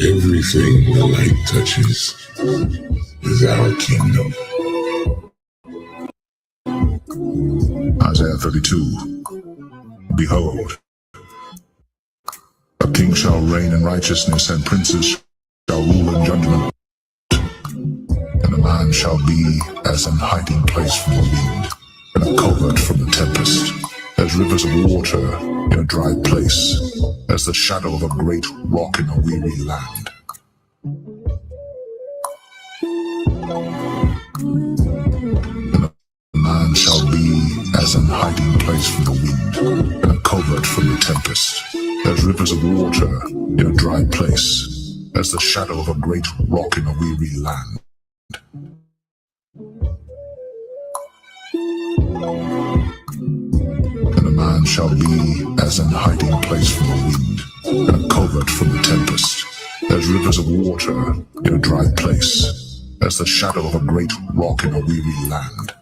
Everything the light touches is our kingdom. Isaiah 32. Behold, a king shall reign in righteousness, and princes shall rule in judgment. And a man shall be as an hiding place from the wind, and a covert from the tempest, as rivers of water in a dry place, as the shadow of a great rock in a weary land. And a man shall be as an hiding place from the wind, and a covert from the tempest, as rivers of water in a dry place, as the shadow of a great rock in a weary land. And a man shall be as an hiding place from the wind, and a covert from the tempest, as rivers of water in a dry place, as the shadow of a great rock in a weary land.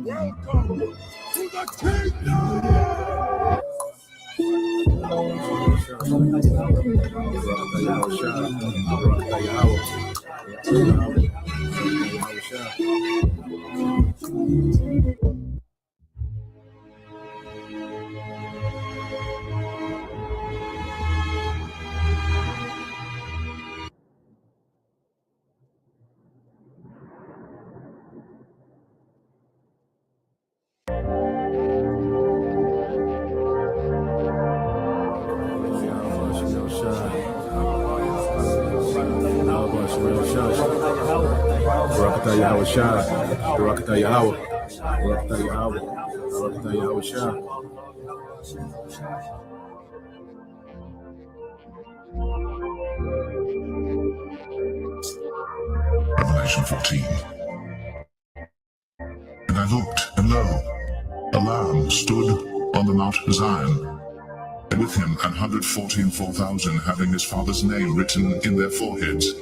Welcome to the kingdom! Barakatah Yahweh Shah, Barakatah Yahweh, Barakatah Yahweh, Barakatah Yahweh Shah. Revelation 14. And I looked, and lo, a Lamb stood on the Mount Zion, and with him 144,000 having his Father's name written in their foreheads.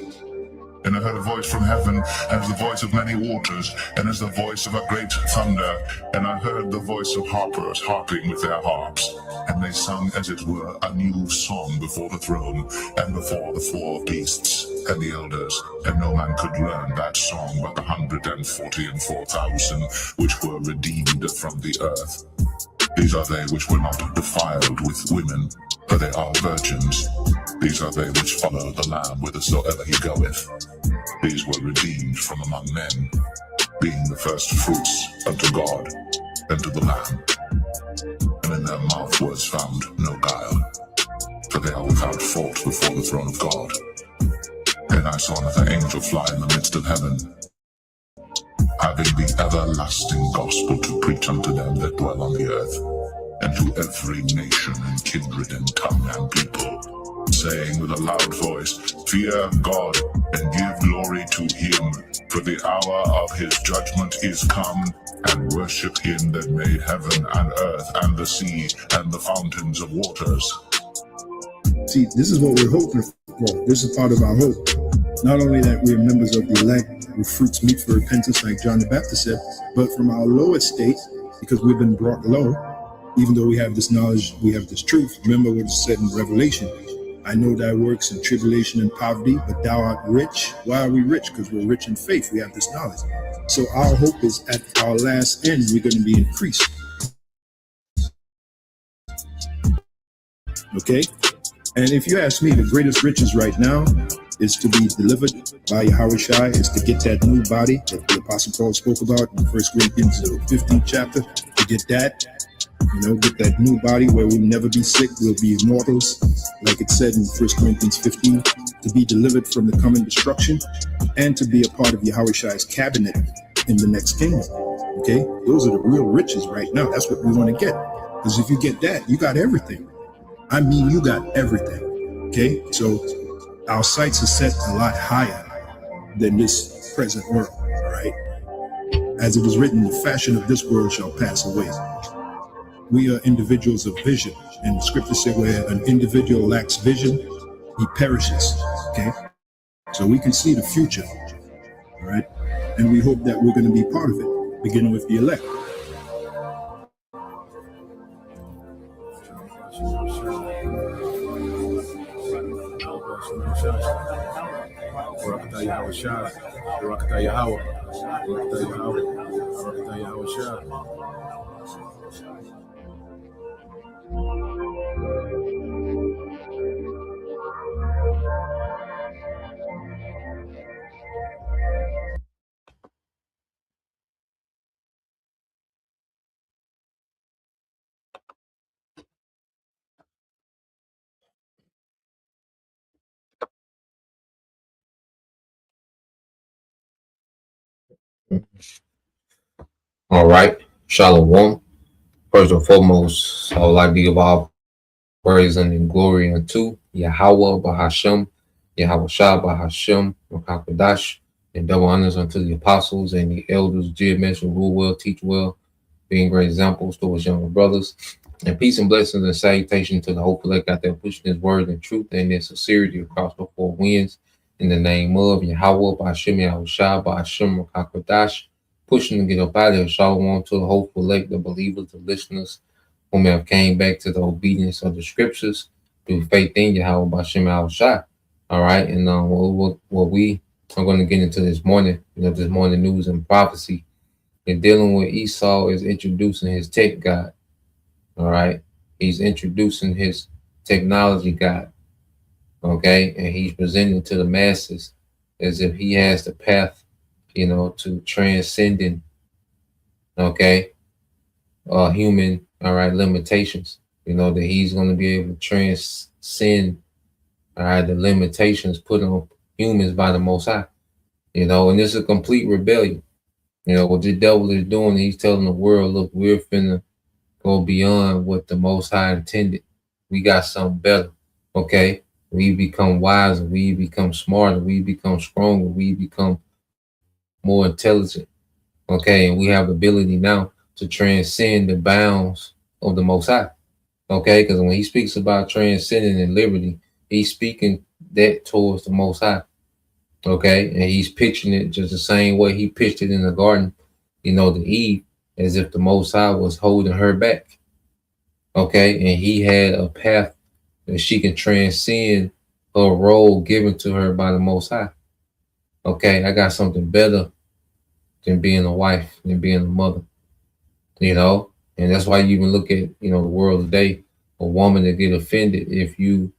And I heard a voice from heaven, as the voice of many waters, and as the voice of a great thunder. And I heard the voice of harpers harping with their harps. And they sung, as it were, a new song before the throne, and before the 4 beasts, and the elders. And no man could learn that song but the 144,000 which were redeemed from the earth. These are they which were not defiled with women, for they are virgins. These are they which follow the Lamb whithersoever he goeth. These were redeemed from among men, being the first fruits unto God and to the Lamb. And in their mouth was found no guile, for they are without fault before the throne of God. And I saw another angel fly in the midst of heaven, having the everlasting gospel to preach unto them that dwell on the earth, and to every nation and kindred and tongue and people, saying with a loud voice, Fear God, and give glory to him, for the hour of his judgment is come, and worship him that made heaven and earth and the sea and the fountains of waters. See, this is what we're hoping for. This is part of our hope. Not only that we're members of the elect with fruits meet for repentance, like John the Baptist said, but from our low estate, because we've been brought low, even though we have this knowledge, we have this truth. Remember what it said in Revelation. I know thy works in tribulation and poverty, but thou art rich. Why are we rich? Because we're rich in faith. We have this knowledge. So our hope is at our last end, we're going to be increased. Okay? And if you ask me, the greatest riches right now is to be delivered by Yahweh Shai, is to get that new body that the Apostle Paul spoke about in 1 Corinthians 15th chapter, to get that, get that new body where we'll never be sick, we'll be immortals, like it said in 1 Corinthians 15, to be delivered from the coming destruction, and to be a part of Yahweh Shai's cabinet in the next kingdom. Okay, those are the real riches right now. That's what we want to get. Because if you get that, you got everything. I mean, you got everything. Okay, so our sights are set a lot higher than this present world. All right, as it is written, the fashion of this world shall pass away. We are individuals of vision, and the scripture said, where an individual lacks vision, he perishes. Okay, so we can see the future. All right, and we hope that we're going to be part of it, beginning with the elect. Barakatah Yahweh Shai, Barakatah Yahweh, Barakatah Yahweh, Barakatah Yahweh Shai. All right, Shalom. First and foremost, I would like to give all praise and glory unto Yahweh Bahashem, Yahweh Shah Bahashem, Rakakadash, and double honors unto the apostles and the elders, did mention, rule well, teach well, being great examples to his younger brothers. And peace and blessings and salutation to the hopeful elect out there pushing his word and truth and in sincerity across the four winds. In the name of Yahweh Bahashem, Yahweh Shah Bahashem, Rakakadash, pushing to get up out of here. Shalom to the hopeful elect, the believers, the listeners, whom have came back to the obedience of the scriptures through faith in Yahweh Bashem Al Shai. All right, and what we are going to get into this morning, this morning news and prophecy, and dealing with Esau is introducing his tech God. All right, he's introducing his technology God. Okay, and he's presenting to the masses as if he has the path, to transcending, human, limitations, that he's going to be able to transcend, the limitations put on humans by the Most High, and it's a complete rebellion. What the devil is doing, he's telling the world, look, we're finna go beyond what the Most High intended. We got something better, okay? We become wiser, we become smarter, we become stronger, we become more intelligent, okay? And we have the ability now to transcend the bounds of the Most High, okay? Because when he speaks about transcending and liberty, he's speaking that towards the Most High, okay? And he's picturing it just the same way he pitched it in the garden, to Eve, as if the Most High was holding her back, okay? And he had a path that she can transcend her role given to her by the Most High, okay? I got something better than being a wife, than being a mother, and that's why you even look at, the world today, a woman that get offended if you,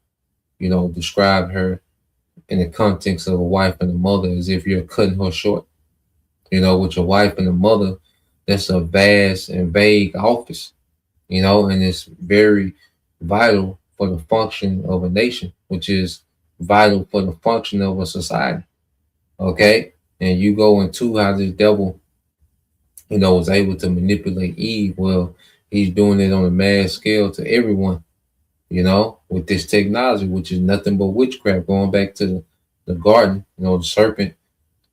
describe her in the context of a wife and a mother as if you're cutting her short. With your wife and a mother, that's a vast and vague office, and it's very vital for the function of a nation, which is vital for the function of a society, okay? And you go into how this devil, was able to manipulate Eve. Well, he's doing it on a mass scale to everyone, with this technology, which is nothing but witchcraft. Going back to the garden, the serpent,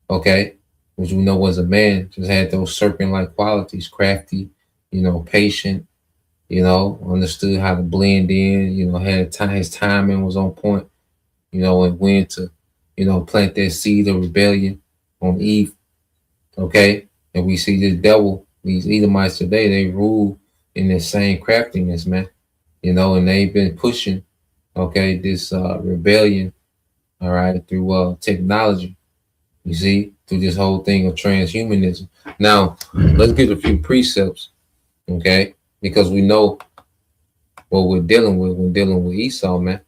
okay, which we know was a man, just had those serpent-like qualities, crafty, patient, understood how to blend in, had time, his timing was on point, and when to, plant that seed of rebellion on Eve, okay? And we see this devil, these Edomites today, they rule in the same craftiness, man, and they've been pushing, okay, this rebellion, all right, through technology, you see, through this whole thing of transhumanism. Now, let's get a few precepts, okay, because we know what we're dealing with when dealing with Esau, man.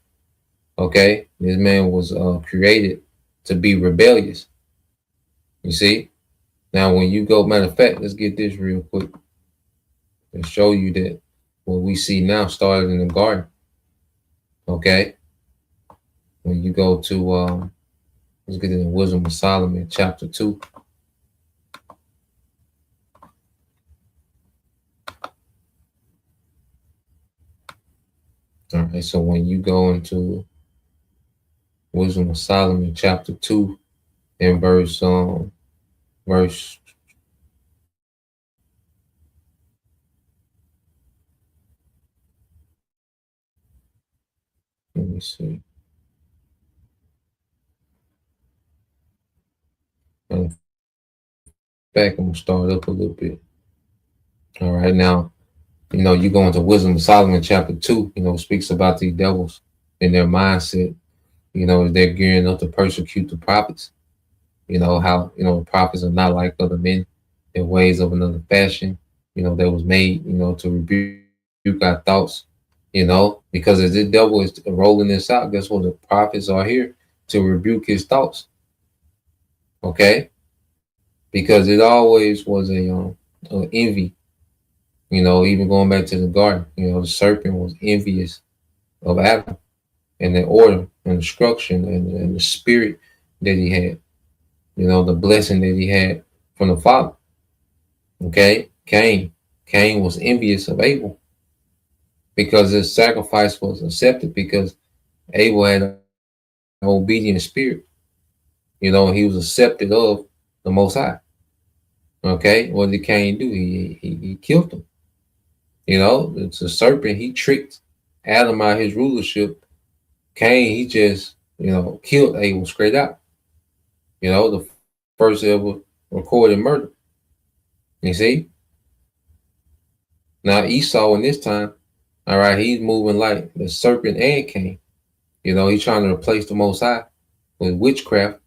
Okay, this man was created to be rebellious. You see. Now, when you go, matter of fact, let's get this real quick and show you that what we see now started in the garden. Okay, when you go to let's get in Wisdom of Solomon, chapter 2. All right, so when you go into Wisdom of Solomon, chapter 2, and verse let me see. Back, I'm gonna start up a little bit. All right, now you go into Wisdom of Solomon, chapter 2. Speaks about these devils and their mindset. They're gearing up to persecute the prophets. How the prophets are not like other men, their ways of another fashion. That was made to rebuke our thoughts. Because as the devil is rolling this out, guess what? The prophets are here to rebuke his thoughts. Okay, because it always was a envy. Even going back to the garden, the serpent was envious of Adam and the order and instruction and the spirit that he had. The blessing that he had from the Father. Okay, Cain was envious of Abel because his sacrifice was accepted because Abel had an obedient spirit. He was accepted of the Most High. Okay, what did Cain do? He killed him. It's a serpent. He tricked Adam out of his rulership. Cain, he just killed Abel straight out. The first ever recorded murder. You see? Now Esau in this time, all right, he's moving like the serpent and Cain. He's trying to replace the Most High with witchcraft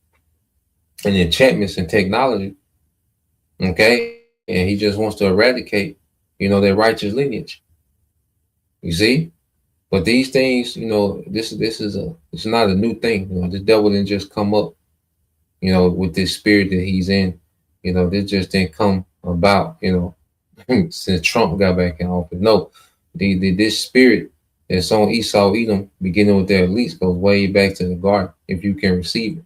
and enchantments and technology. Okay? And he just wants to eradicate, their righteous lineage. You see? But these things, this is it's not a new thing. The devil didn't just come up, with this spirit that he's in. This just didn't come about, since Trump got back in office. No, this spirit that's on Esau, Edom, beginning with their elites, goes way back to the garden, if you can receive it.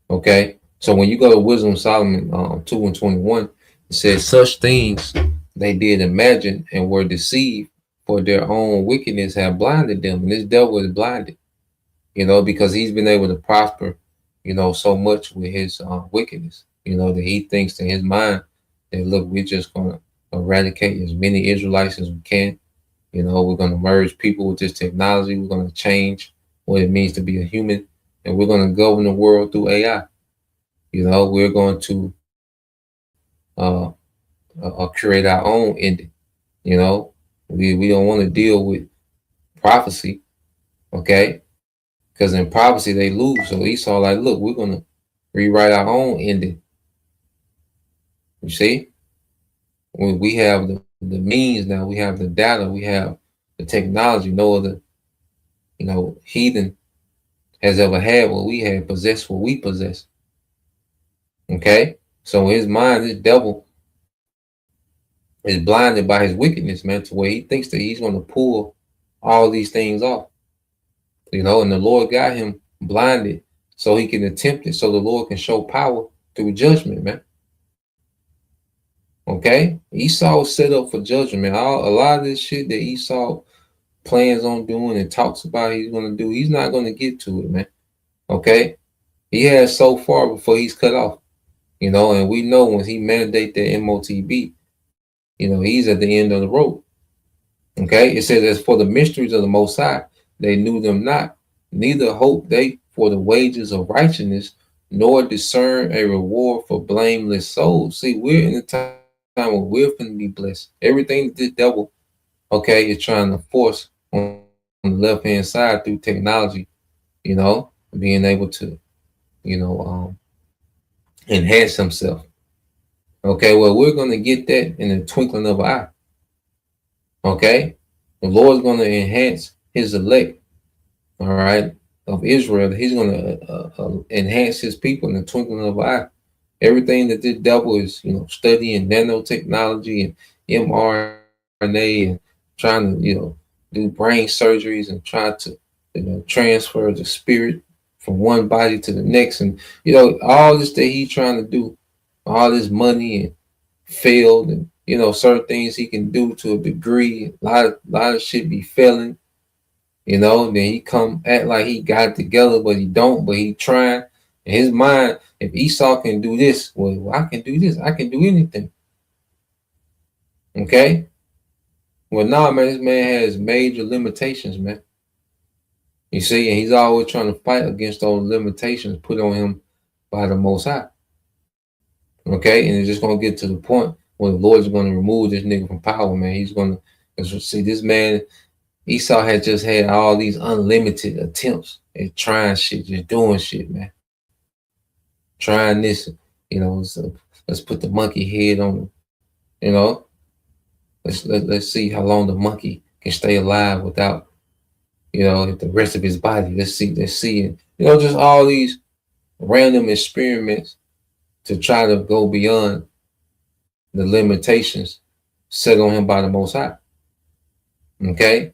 Okay, so when you go to Wisdom of Solomon 2:21, it says, such things they did imagine and were deceived, for their own wickedness have blinded them. And this devil is blinded, because he's been able to prosper, so much with his wickedness, that he thinks in his mind that, look, we're just going to eradicate as many Israelites as we can. We're going to merge people with this technology. We're going to change what it means to be a human, and we're going to govern the world through AI. We're going to create our own ending. We don't want to deal with prophecy, okay? Because in prophecy they lose. So Esau like, look, we're going to rewrite our own ending. You see? We have the means now. We have the data. We have the technology. No other, heathen has ever had what we had, possessed what we possess. Okay? So in his mind, this devil is blinded by his wickedness, man, to where he thinks that he's going to pull all these things off. And the Lord got him blinded so he can attempt it, so the Lord can show power through judgment, man. Okay? Esau was set up for judgment, man. A lot of this shit that Esau plans on doing and talks about he's going to do, he's not going to get to it, man. Okay? He has so far before he's cut off. And we know when he mandate that MOTB, he's at the end of the road. Okay? It says, as for the mysteries of the Most High, they knew them not, neither hope they for the wages of righteousness, nor discern a reward for blameless souls. See, we're in a time where we're going to be blessed. Everything that the devil, okay, is trying to force on the left-hand side through technology, being able to, enhance himself. Okay, well, we're going to get that in the twinkling of an eye. Okay? The Lord's going to enhance his elect. all right, of Israel. He's going to enhance his people in the twinkling of an eye. Everything that this devil is, studying nanotechnology and mRNA and trying to, do brain surgeries and try to, transfer the spirit from one body to the next. And, all this that he's trying to do, all this money and failed and, certain things he can do to a degree. A lot of shit be failing, then he come act like he got it together, but he don't, but he trying. In his mind, if Esau can do this, well, I can do this. I can do anything. Okay? Well, nah, man, this man has major limitations, man. You see, and he's always trying to fight against those limitations put on him by the Most High. Okay? And it's just going to get to the point where the Lord is going to remove this nigga from power, man. He's going to, see, this man, Esau had just had all these unlimited attempts at trying shit, just doing shit, man. Trying this, so let's put the monkey head on him, let's see how long the monkey can stay alive without, the rest of his body. Let's see it. Just all these random experiments to try to go beyond the limitations set on him by the Most High. Okay?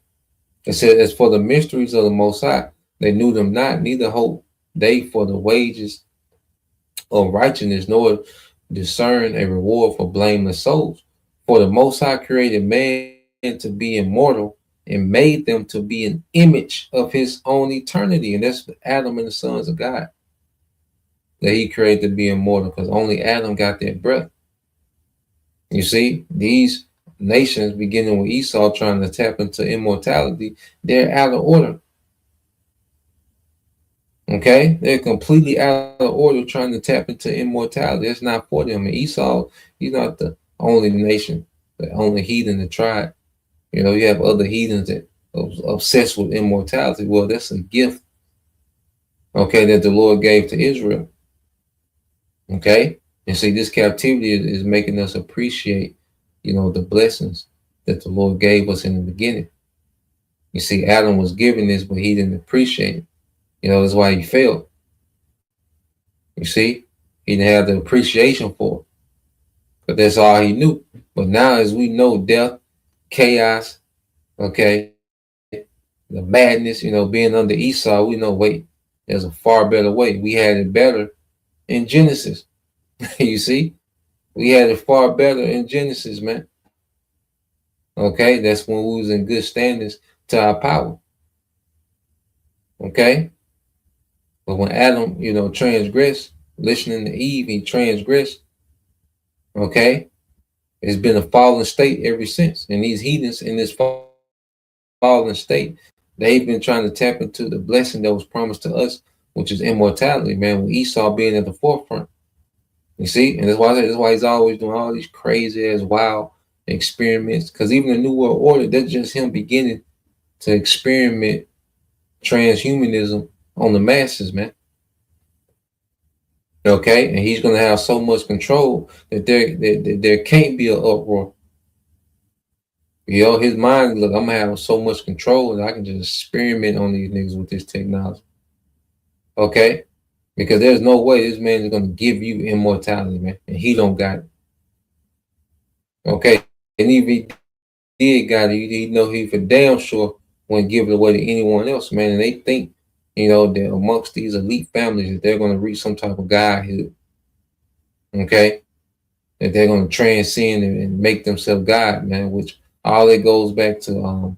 It said, as for the mysteries of the Most High, they knew them not, neither hope they for the wages of righteousness, nor discern a reward for blameless souls. For the Most High created man to be immortal and made them to be an image of his own eternity. And that's Adam and the sons of God that he created to be immortal, because only Adam got that breath. You see, these nations, beginning with Esau trying to tap into immortality, they're out of order. Okay, they're completely out of order trying to tap into immortality. It's not for them. And Esau, he's not the only nation, the only heathen that tried. You have other heathens that are obsessed with immortality. Well, that's a gift, okay, that the Lord gave to Israel. Okay, and see, this captivity is making us appreciate, the blessings that the Lord gave us in the beginning. You see, Adam was given this, but he didn't appreciate it. That's why he failed. You see, he didn't have the appreciation for it, but that's all he knew. But now, as we know, death, chaos, okay, the madness, being under Esau, we know, wait, there's a far better way. We had it better in Genesis. You see, we had it far better in Genesis, man. Okay, that's when we was in good standings to our power. Okay. But when Adam, transgressed, listening to Eve, he transgressed. Okay. It's been a fallen state ever since. And these heathens in this fallen state, they've been trying to tap into the blessing that was promised to us, which is immortality, man, with Esau being at the forefront. You see? And that's why he's always doing all these crazy ass wild experiments. Because even the New World Order, that's just him beginning to experiment transhumanism on the masses, man. Okay, and he's going to have so much control that there can't be an uproar. His mind, look, I'm going to have so much control that I can just experiment on these niggas with this technology. Okay, because there's no way this man is going to give you immortality, man, and he don't got it. Okay, and if he did got it, he for damn sure wouldn't give it away to anyone else, man. And they think, that amongst these elite families, that they're going to reach some type of godhood. Okay, that they're going to transcend and make themselves God, man. Which all it goes back to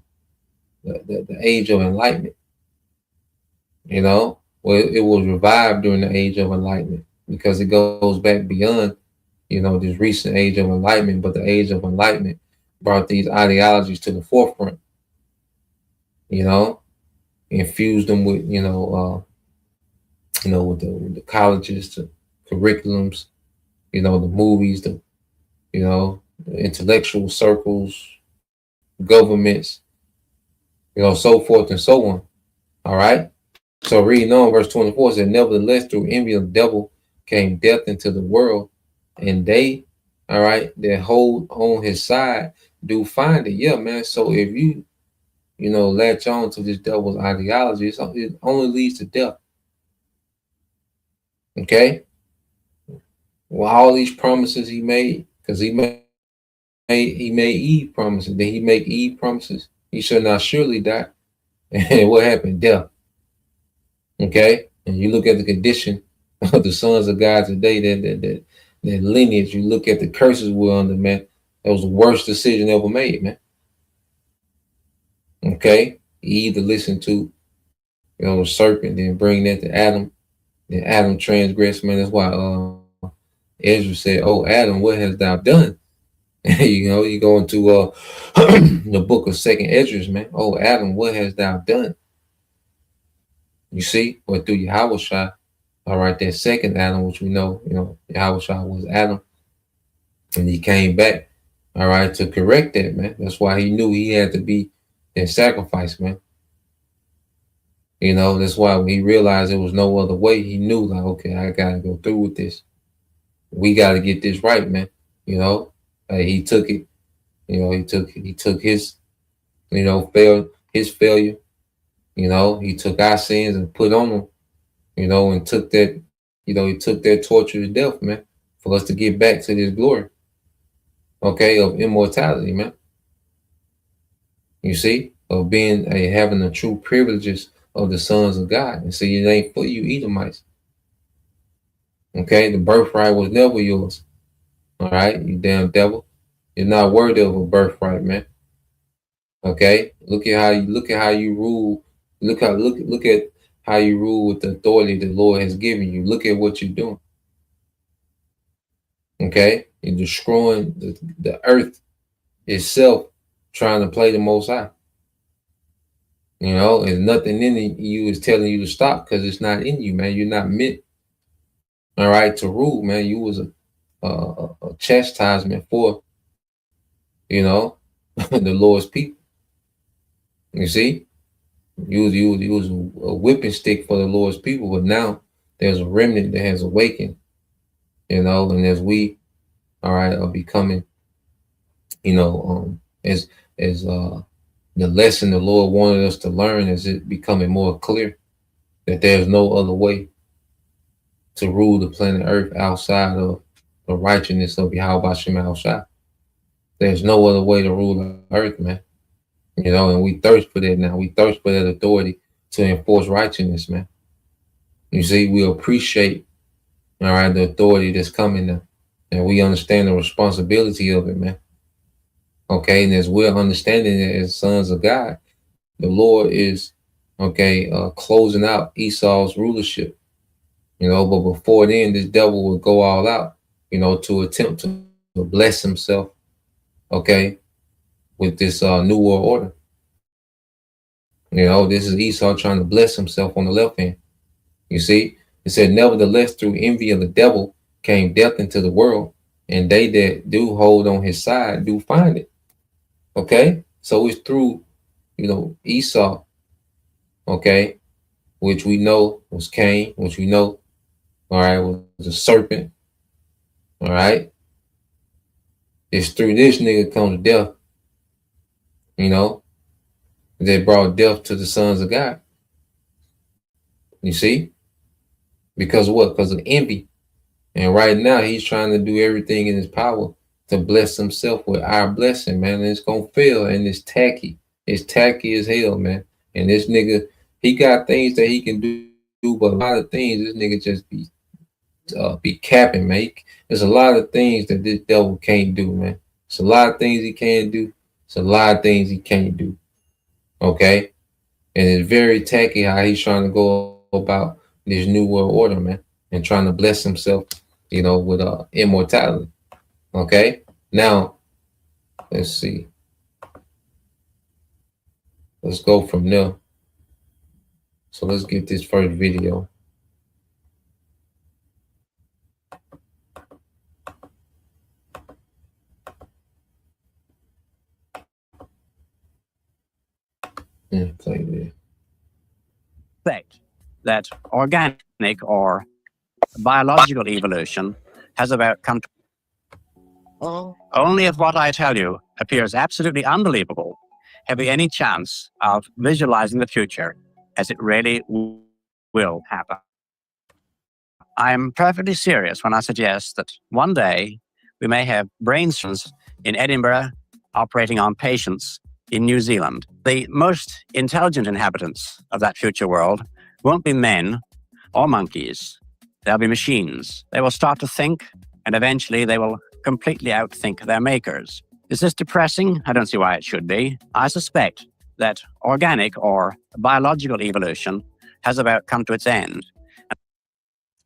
the age of enlightenment. Well, it was revived during the age of enlightenment because it goes back beyond, this recent age of enlightenment. But the age of enlightenment brought these ideologies to the forefront. Infused them with, with the colleges, the curriculums, the movies, the intellectual circles, governments, so forth and so on. All right. So reading on verse 24 said, nevertheless, through envy of the devil came death into the world, and they, all right, that hold on his side do find it. Yeah, man. So if you latch on to this devil's ideology, it only leads to death. Okay? Well, all these promises he made, because he made Eve promises. Did he make Eve promises? He shall not surely die. And what happened? Death. Okay? And you look at the condition of the sons of God today, that lineage, you look at the curses we're under, man. That was the worst decision ever made, man. Okay? He either listened to, the serpent, then bring that to Adam. Then Adam transgressed, man. That's why Ezra said, "Oh, Adam, what hast thou done?" You go into the book of Second Ezra, man. "Oh, Adam, what hast thou done?" You see, or through Yahushua, all right, that second Adam, which we know, Yahushua was Adam, and he came back, all right, to correct that, man. That's why he knew he had to be that sacrifice, man. That's why when he realized there was no other way, he knew, like, okay, I gotta go through with this. We gotta get this right, man. He took it. He took his, his failure. He took our sins and put on him. And took that. He took that torture to death, man, for us to get back to this glory. Okay, of immortality, man. You see, of being having the true privileges of the sons of God. And see, it ain't for you Edomites. Okay, the birthright was never yours. All right, you damn devil. You're not worthy of a birthright, man. Okay, look at how you rule. Look at how you rule with the authority the Lord has given you. Look at what you're doing. Okay, you're destroying the earth itself, trying to play the Most High. And nothing in you is telling you to stop, because it's not in you, man. You're not meant, all right, to rule, man. You was a chastisement for, the Lord's people. You see, you was a whipping stick for the Lord's people, but now there's a remnant that has awakened, and as we, all right, are becoming, as the lesson the Lord wanted us to learn, is it becoming more clear that there's no other way to rule the planet Earth outside of the righteousness of Yahweh Shem Shah. There's no other way to rule the earth, man. And we thirst for that now. We thirst for that authority to enforce righteousness, man. You see, we appreciate, all right, the authority that's coming now. And we understand the responsibility of it, man. Okay, and as we're understanding it as sons of God, the Lord is, closing out Esau's rulership. But before then, this devil would go all out, to attempt to bless himself, with this new world order. This is Esau trying to bless himself on the left hand. You see, it said, "Nevertheless, through envy of the devil came death into the world, and they that do hold on his side do find it." Okay, so it's through, Esau, which we know was Cain, which we know, all right, was a serpent, all right. It's through this nigga comes death, that brought death to the sons of God. You see? Because of what? Because of envy. And right now he's trying to do everything in his power to bless himself with our blessing, man. And it's gonna fail, and it's tacky. It's tacky as hell, man. And this nigga, he got things that he can do, but a lot of things this nigga just be capping, man. There's a lot of things that this devil can't do, man. It's a lot of things he can do. It's a lot of things he can't do. Okay? And it's very tacky how he's trying to go about this new world order, man, and trying to bless himself, with immortality. Okay? Now, let's see. Let's go from there. So let's get this first video. Play this. Fact that organic or biological evolution has about come to only if what I tell you appears absolutely unbelievable, have any chance of visualizing the future as it really will happen. I'm perfectly serious when I suggest that one day we may have brain scans in Edinburgh operating on patients in New Zealand. The most intelligent inhabitants of that future world won't be men or monkeys. They'll be machines. They will start to think, and eventually they will completely outthink their makers. Is this depressing? I don't see why it should be. I suspect that organic or biological evolution has about come to its end.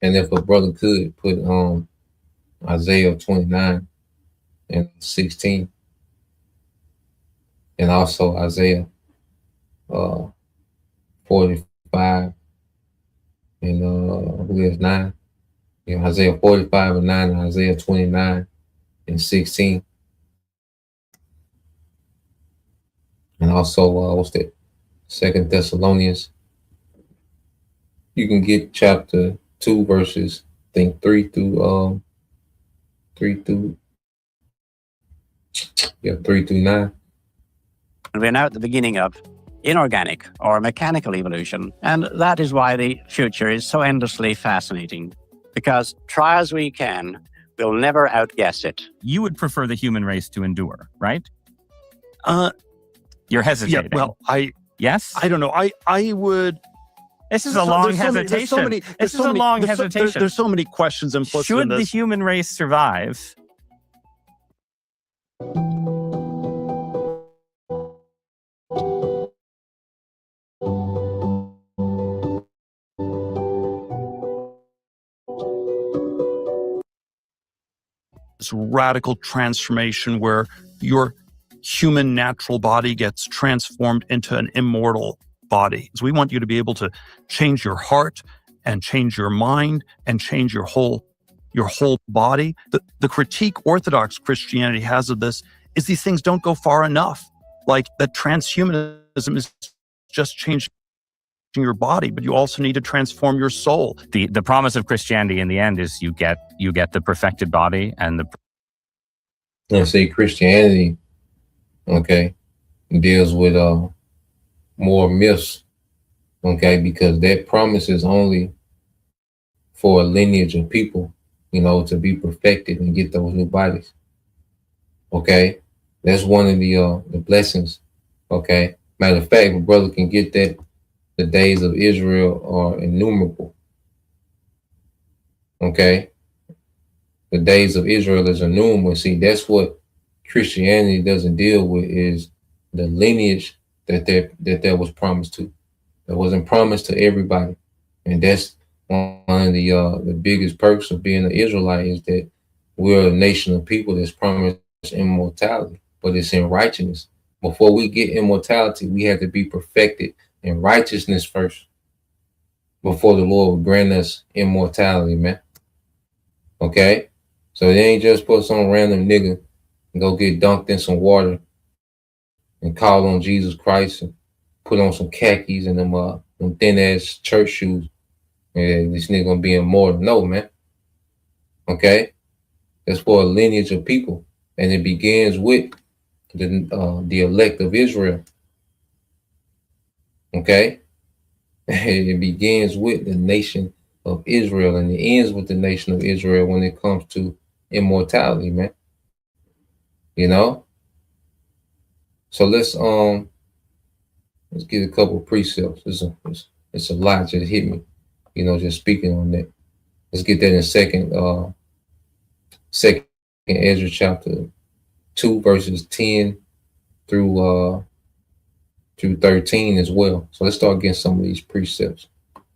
And if a brother could put Isaiah 29 and 16, and also Isaiah 45 and I believe it's 9. You know, Isaiah 45 and 9 and Isaiah 29 and 16. And also what's that? 2 Thessalonians. You can get chapter 2 verses, I think 3 through 9. And we're now at the beginning of inorganic or mechanical evolution. And that is why the future is so endlessly fascinating. Because try as we can, we'll never outguess it. You would prefer the human race to endure, right? Yeah, You're hesitating. well, Yes? I don't know. I would. This is a long There's so many hesitation. This is a long hesitation. There's so many questions implicit Should in the this. human race survive? This radical transformation where your human natural body gets transformed into an immortal body. So we want you to be able to change your heart and change your mind and change your whole body. The critique Orthodox Christianity has of this is these things don't go far enough. Like that transhumanism is just changing your body, but you also need to transform your soul. The promise of Christianity in the end is you get the perfected body and the Let's say Christianity, okay, deals with more myths, okay, because that promise is only for a lineage of people, you know, to be perfected and get those new bodies. Okay, that's one of the blessings. Okay, matter of fact, a brother can get that. The days of Israel are innumerable. Okay, the days of Israel is innumerable. See, that's what Christianity doesn't deal with, is the lineage that was promised to. That wasn't promised to everybody, and that's one of the biggest perks of being an Israelite, is that we're a nation of people that's promised immortality, but it's in righteousness. Before we get immortality, we have to be perfected in righteousness first, before the Lord will grant us immortality, man. Okay? So it ain't just put some random nigga and go get dunked in some water and call on Jesus Christ and put on some khakis and them thin ass church shoes. And this nigga gonna be immortal. No, man. Okay? That's for a lineage of people. And it begins with the elect of Israel. Okay? It begins with the nation of Israel, and it ends with the nation of Israel when it comes to immortality, man. You know? So let's get a couple precepts. It's a lot just hit me, you know, just speaking on that. Let's get that in second Ezra chapter 2 verses 10 through 13 as well. So let's start getting some of these precepts.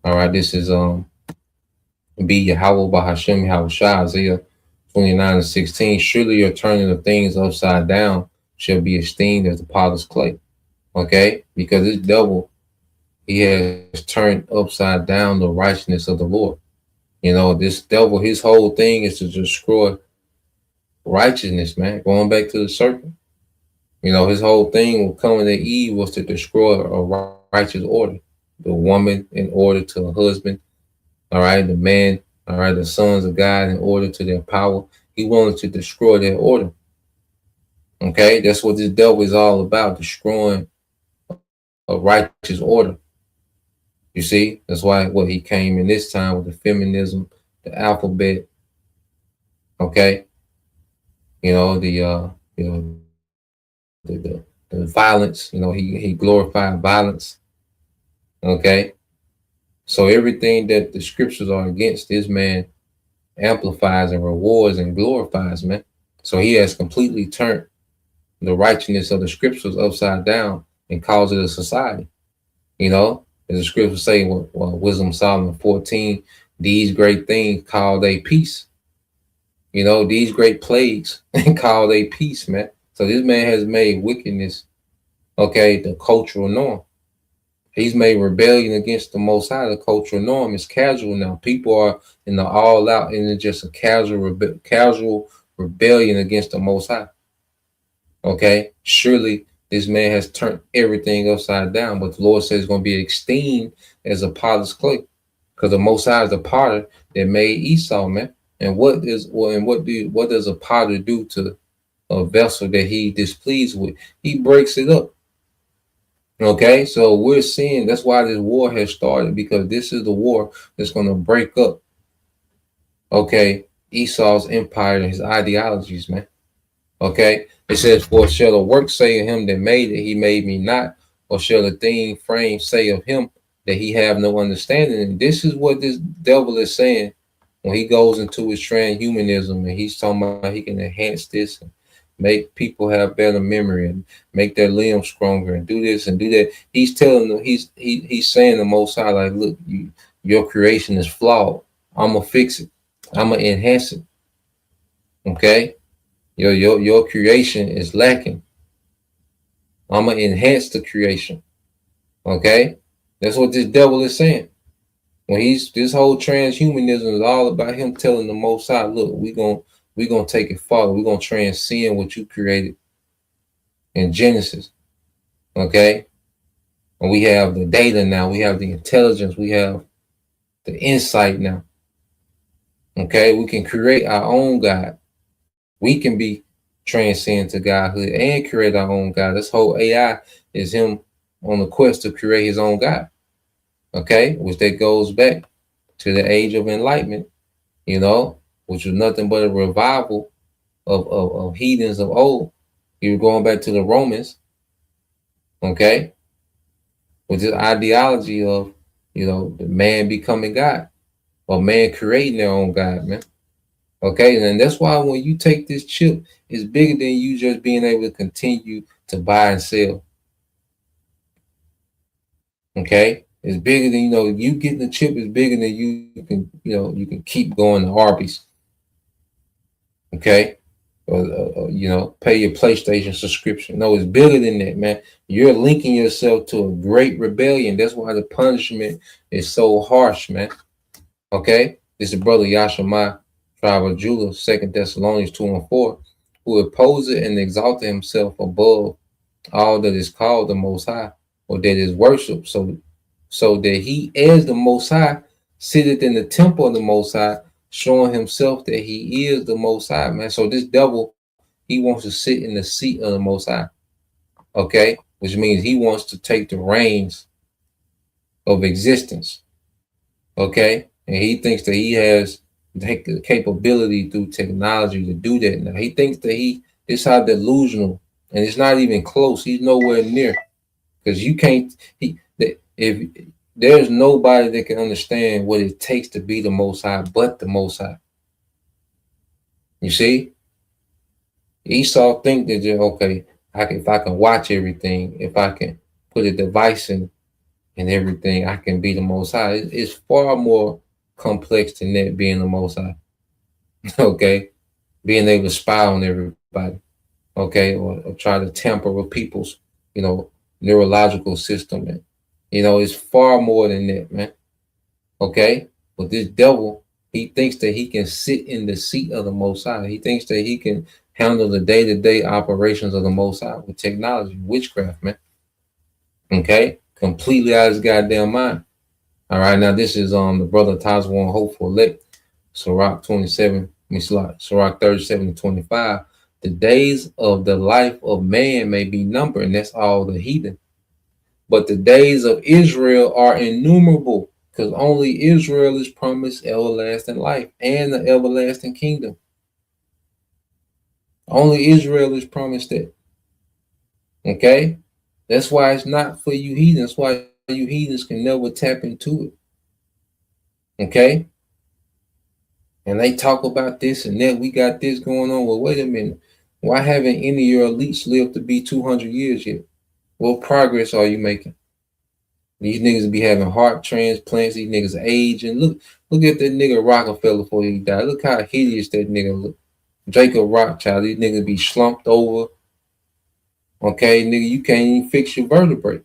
All right, this is be Yahweh by Hashem Yahushua, Isaiah 29 and 16. Surely your turning of things upside down shall be esteemed as the potter's clay. Okay, because this devil, he has turned upside down the righteousness of the Lord. You know, this devil, his whole thing is to destroy righteousness, man. Going back to the serpent. You know, his whole thing with coming to Eve was to destroy a righteous order. The woman in order to a husband, all right, the man, all right, the sons of God in order to their power. He wanted to destroy their order. Okay, that's what this devil is all about, destroying a righteous order. You see, that's why what he came in this time with the feminism, the alphabet. Okay, you know you know the violence. You know, he glorified violence. Okay, so everything that the scriptures are against, this man amplifies and rewards and glorifies, man. So he has completely turned the righteousness of the scriptures upside down and calls it a society. You know, as the scriptures say, Wisdom Solomon 14, these great things call they peace. You know, these great plagues call they peace, man. So this man has made wickedness, okay, the cultural norm. He's made rebellion against the Most High. The cultural norm is casual now. People are in the all out, and it's just a casual rebellion against the Most High. Okay, surely this man has turned everything upside down, but the Lord says it's going to be esteemed as a potter's clay, because the Most High is the potter that made Esau, man. And what does a potter do to a vessel that he displeased with? He breaks it up. Okay, so we're seeing that's why this war has started, because this is the war that's going to break up, okay, Esau's empire and his ideologies, man. Okay, it says, for shall a work say of him that made it, he made me not, or shall a thing frame say of him that he have no understanding? And this is what this devil is saying when he goes into his transhumanism, and he's talking about he can enhance this and make people have better memory and make their limbs stronger and do this and do that. He's telling them, he's saying the Most High, like, look, your creation is flawed. I'm gonna fix it. I'm gonna enhance it. Okay, your creation is lacking. I'm gonna enhance the creation. Okay, that's what this devil is saying. When this whole transhumanism is all about him telling the Most High, look, we're gonna take it farther. We're gonna transcend what you created in Genesis. Okay, and we have the data now. We have the intelligence. We have the insight now. Okay, we can create our own God. We can be transcend to Godhood and create our own God. This whole AI is him on the quest to create his own God. Okay, which that goes back to the age of enlightenment, you know, which was nothing but a revival of heathens of old. You were going back to the Romans, okay, with this ideology of, you know, the man becoming God or man creating their own God, man. Okay, and that's why when you take this chip, it's bigger than you just being able to continue to buy and sell. Okay, it's bigger than, you know, you getting the chip is bigger than you can keep going to Arby's. Okay, you know, pay your PlayStation subscription. No, it's bigger than that, man. You're linking yourself to a great rebellion. That's why the punishment is so harsh, man. Okay, this is brother Yashima, tribe of Judah, 2 Thessalonians 2:4, who opposeth and exalted himself above all that is called the Most High, or that is worshipped, so that he, as the Most High, sitteth in the temple of the Most High, showing himself that he is the Most High, man. So this devil, he wants to sit in the seat of the Most High, okay, which means he wants to take the reins of existence, okay, and he thinks that he has the capability through technology to do that. Now he thinks that it's how delusional, and it's not even close. He's nowhere near, because you can't. If there's nobody that can understand what it takes to be the Most High, but the Most High. You see, Esau think that okay, if I can watch everything, if I can put a device in everything, I can be the Most High. It's far more complex than that, being the Most High. Okay, being able to spy on everybody, okay, or try to tamper with people's, you know, neurological system, and you know, it's far more than that, man. Okay, but this devil, he thinks that he can sit in the seat of the Most High. He thinks that he can handle the day-to-day operations of the Most High with technology, witchcraft, man. Okay, completely out of his goddamn mind. All right, now this is the brother Tazwan Hopeful Elect, Sirach 37:25. The days of the life of man may be numbered, and that's all the heathen. but the days of Israel are innumerable, because only Israel is promised everlasting life and the everlasting kingdom. Only Israel is promised that. Okay? That's why it's not for you heathens. That's why you heathens can never tap into it. Okay? And they talk about this and that. We got this going on. Well, wait a minute. Why haven't any of your elites lived to be 200 years yet? What progress are you making? These niggas be having heart transplants. These niggas aging. Look at that nigga Rockefeller before he died. Look how hideous that nigga look. Jacob Rothschild. These niggas be slumped over. Okay, nigga, you can't even fix your vertebrae.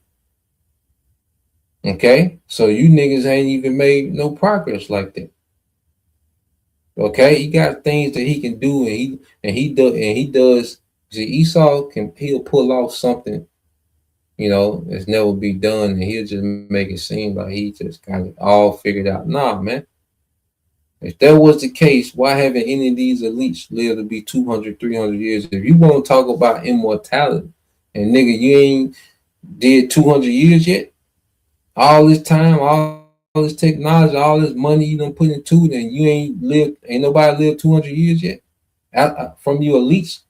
Okay, so you niggas ain't even made no progress like that. Okay, he got things that he can do, and he does. See, Esau he'll pull off something, you know, that's never be done, and he'll just make it seem like he just got it all figured out. Nah, man. If that was the case, why haven't any of these elites lived to be 200, 300 years? If you want to talk about immortality, and nigga, you ain't did 200 years yet, all this time, all this technology, all this money you done put into it, and you ain't nobody lived 200 years yet from you elites.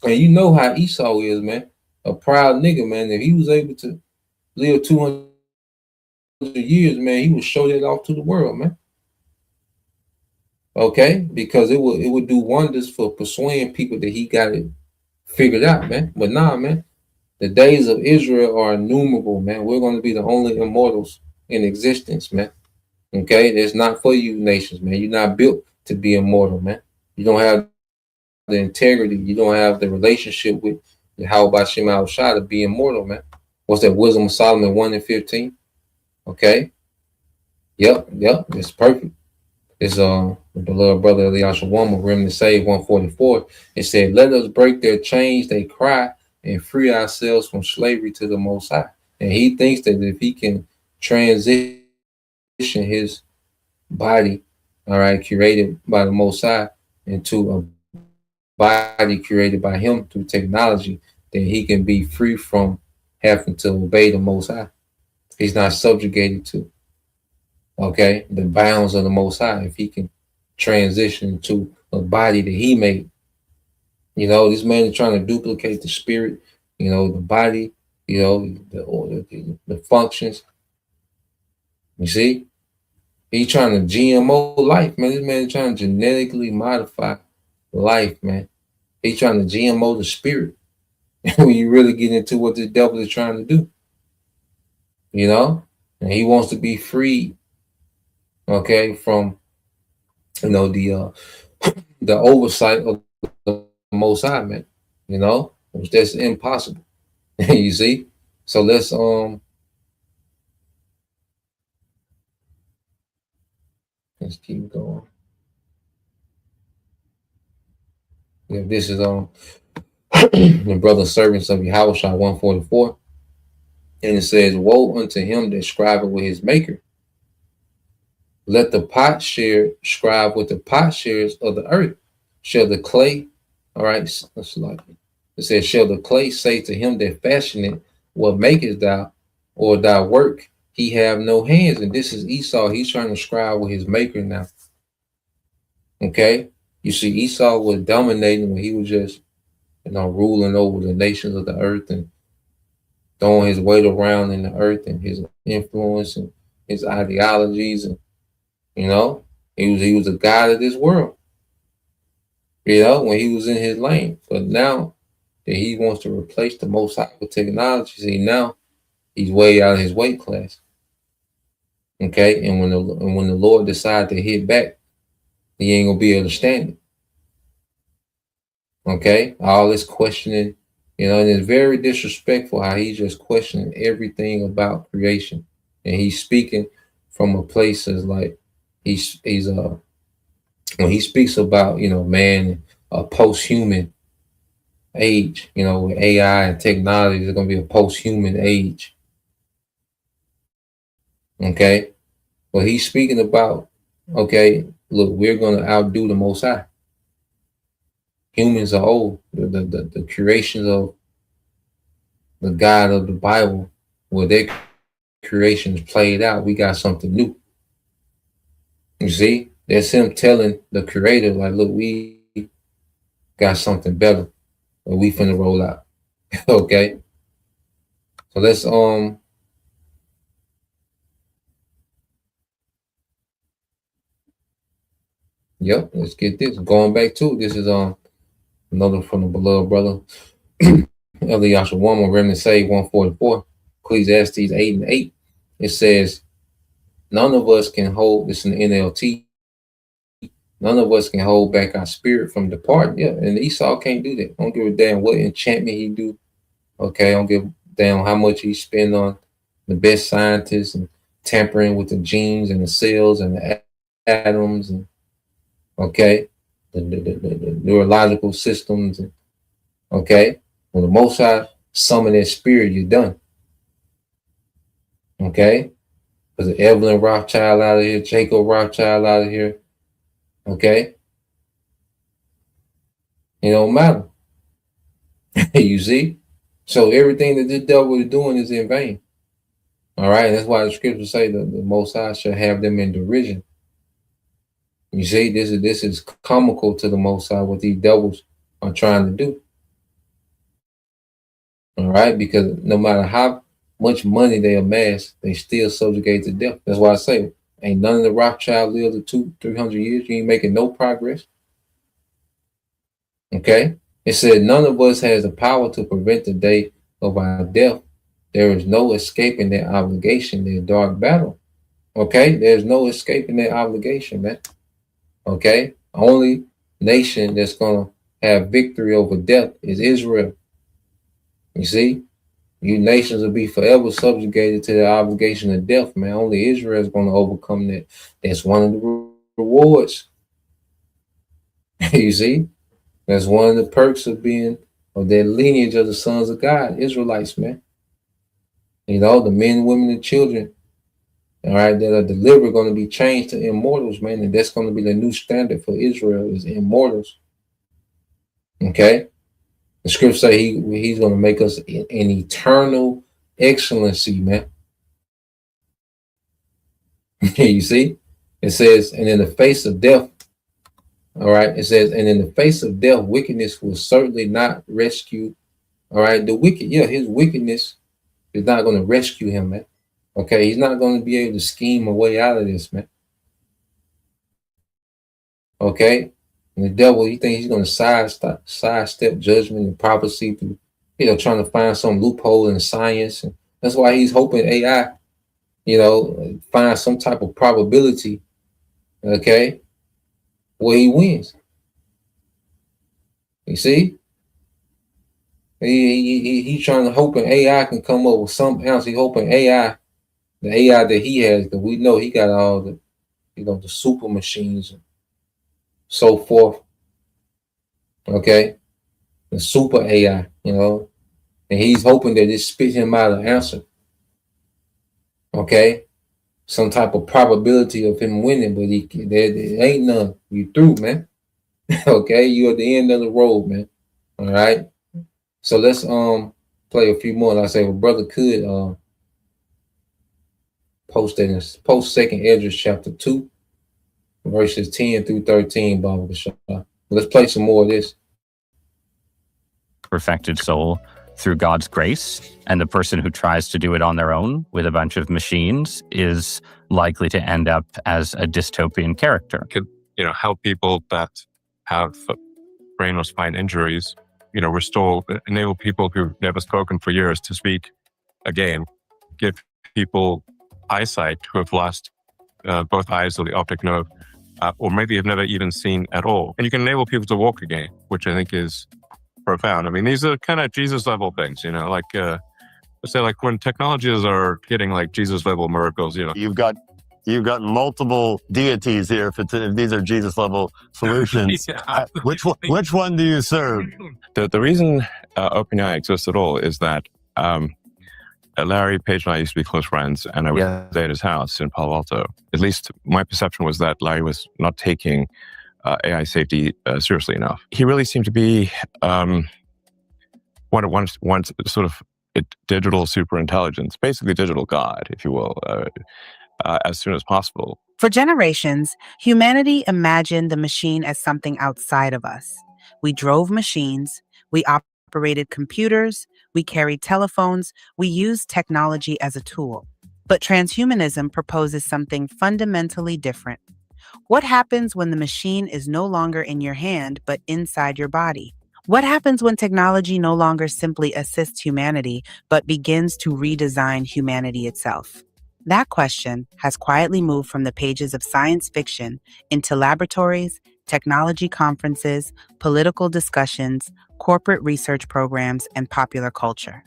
And you know how Esau is, man. A proud nigga, man. If he was able to live 200 years, man, he would show that off to the world, man. Okay? Because it would do wonders for persuading people that he got it figured out, man. But nah, man. The days of Israel are innumerable, man. We're going to be the only immortals in existence, man. Okay? It's not for you nations, man. You're not built to be immortal, man. You don't have the integrity. You don't have the relationship with how about Shem Al-Shah to be immortal, man. What's that? Wisdom of Solomon 1:15. Okay? Yep. It's perfect. It's the beloved brother Eliashua Woman, Remnant Save 144. It said, let us break their chains, they cry, and free ourselves from slavery to the Most High. And he thinks that if he can transition his body, all right, created by the Most High, into a body created by him through technology, then he can be free from having to obey the Most High. He's not subjugated to, okay, the bounds of the Most High. If he can transition to a body that he made. You know, this man is trying to duplicate the spirit, you know, the body, you know, the functions. You see? He's trying to GMO life, man. This man is trying to genetically modify life, man. He's trying to GMO the spirit. When you really get into what the devil is trying to do. You know? And he wants to be free, okay, from, you know, the oversight of the Most High, man. You know? Which that's impossible. You see? So let's keep going. Yeah, this is the brother servants of Yahushua 144. And it says, woe unto him that scribeth with his maker. Let the potshare scribe with the potshares of the earth. Shall the clay, all right, let's like it says, shall the clay say to him that fashioned it, what makest thou, or thy work? He have no hands. And this is Esau. He's trying to scribe with his maker now. Okay? You see, Esau was dominating when he was just, you know, ruling over the nations of the earth and throwing his weight around in the earth and his influence and his ideologies. And, you know, he was a god of this world, you know, when he was in his lane. But now that he wants to replace the Most High with technology, see, now he's way out of his weight class. Okay? And when the Lord decides to hit back, he ain't gonna be able to stand it. Okay, all this questioning, you know, and it's very disrespectful how he's just questioning everything about creation, and he's speaking from a place as like he's when he speaks about, you know, man, a post-human age, you know, with AI and technology, there's gonna be a post-human age. Okay, well, he's speaking about, okay, look, we're gonna outdo the Most High. Humans are old. The creations of the God of the Bible well, their creation is played out. We got something new. You see, that's him telling the creator, like, look, we got something better that we finna roll out. Okay. So let's yep, let's get this. Going back to this is another from the beloved brother Eliashua Woman, Remnant Save 144, Ecclesiastes 8:8. It says, none of us can hold this in the NLT. None of us can hold back our spirit from departing. Yeah, and Esau can't do that. Don't give a damn what enchantment he do. Okay, don't give a damn how much he spend on the best scientists and tampering with the genes and the cells and the atoms and okay, the neurological systems. And, okay, when the Most High summon that spirit, you're done. Okay, because Evelyn Rothschild out of here, Jacob Rothschild out of here. Okay, it don't matter. You see, so everything that this devil is doing is in vain. All right, and that's why the scriptures say that the Most High shall have them in derision. You see, this is comical to the Most High what these devils are trying to do. All right, because no matter how much money they amass, they still subjugate to death. That's why I say, ain't none of the Rothschild lived 200-300 years. You ain't making no progress. Okay, it said none of us has the power to prevent the day of our death. There is no escaping that obligation, their dark battle. Okay, there's no escaping that obligation, man. Okay, only nation that's gonna have victory over death is Israel. You see, you nations will be forever subjugated to the obligation of death, man. Only Israel is gonna overcome that. That's one of the rewards. You see, that's one of the perks of being of that lineage of the sons of God, Israelites, man. You know, the men, women, and children, all right, that are delivered going to be changed to immortals, man. And that's going to be the new standard for Israel is immortals. Okay. The scripture say he's going to make us an eternal excellency, man. You see, it says, and in the face of death, all right, it says, and in the face of death, wickedness will certainly not rescue. All right, the wicked, yeah, his wickedness is not going to rescue him, man. Okay, he's not going to be able to scheme a way out of this, man. Okay, and the devil, he thinks he's going to sidestep judgment and prophecy through, you know, trying to find some loophole in science, and that's why he's hoping AI, you know, find some type of probability, okay, where he wins. You see, he's trying to hoping AI can come up with something else. He's hoping AI. The AI that he has, because we know he got all the, you know, the super machines and so forth. Okay, the super AI, you know, and he's hoping that it spit him out an answer. Okay, some type of probability of him winning, but there ain't none. You through, man. Okay, you at the end of the road, man. All right. So let's play a few more. Like I say, well, brother could post that in post 2nd Esdras chapter 2, verses 10 through 13, Baba Bashar. Let's play some more of this. Perfected soul through God's grace, and the person who tries to do it on their own with a bunch of machines is likely to end up as a dystopian character. Could, help people that have brain or spine injuries, restore, enable people who've never spoken for years to speak again, give people eyesight who have lost both eyes or the optic nerve, or maybe have never even seen at all. And you can enable people to walk again, which I think is profound. I mean, these are kind of Jesus level things, let's say like when technologies are getting like Jesus level miracles, You've got multiple deities here if these are Jesus level solutions. Yeah. Which one do you serve? The reason OpenAI exists at all is that Larry Page and I used to be close friends, and I was at his house in Palo Alto. At least my perception was that Larry was not taking AI safety seriously enough. He really seemed to be one sort of digital superintelligence, basically digital God, if you will, as soon as possible. For generations, humanity imagined the machine as something outside of us. We drove machines, we operated computers, we carried telephones, we used technology as a tool. But transhumanism proposes something fundamentally different. What happens when the machine is no longer in your hand, but inside your body? What happens when technology no longer simply assists humanity, but begins to redesign humanity itself? That question has quietly moved from the pages of science fiction into laboratories, technology conferences, political discussions, corporate research programs, and popular culture.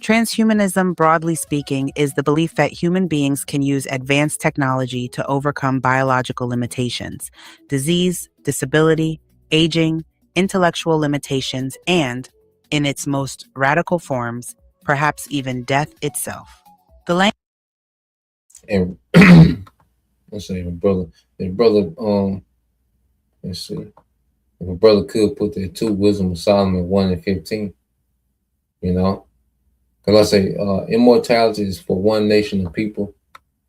Transhumanism, broadly speaking, is the belief that human beings can use advanced technology to overcome biological limitations, disease, disability, aging, intellectual limitations, and, in its most radical forms, perhaps even death itself. The And let's say the brother, let's see, if a brother could put that 2 Wisdom of Solomon 1 and 15, you know, because I say immortality is for one nation of people,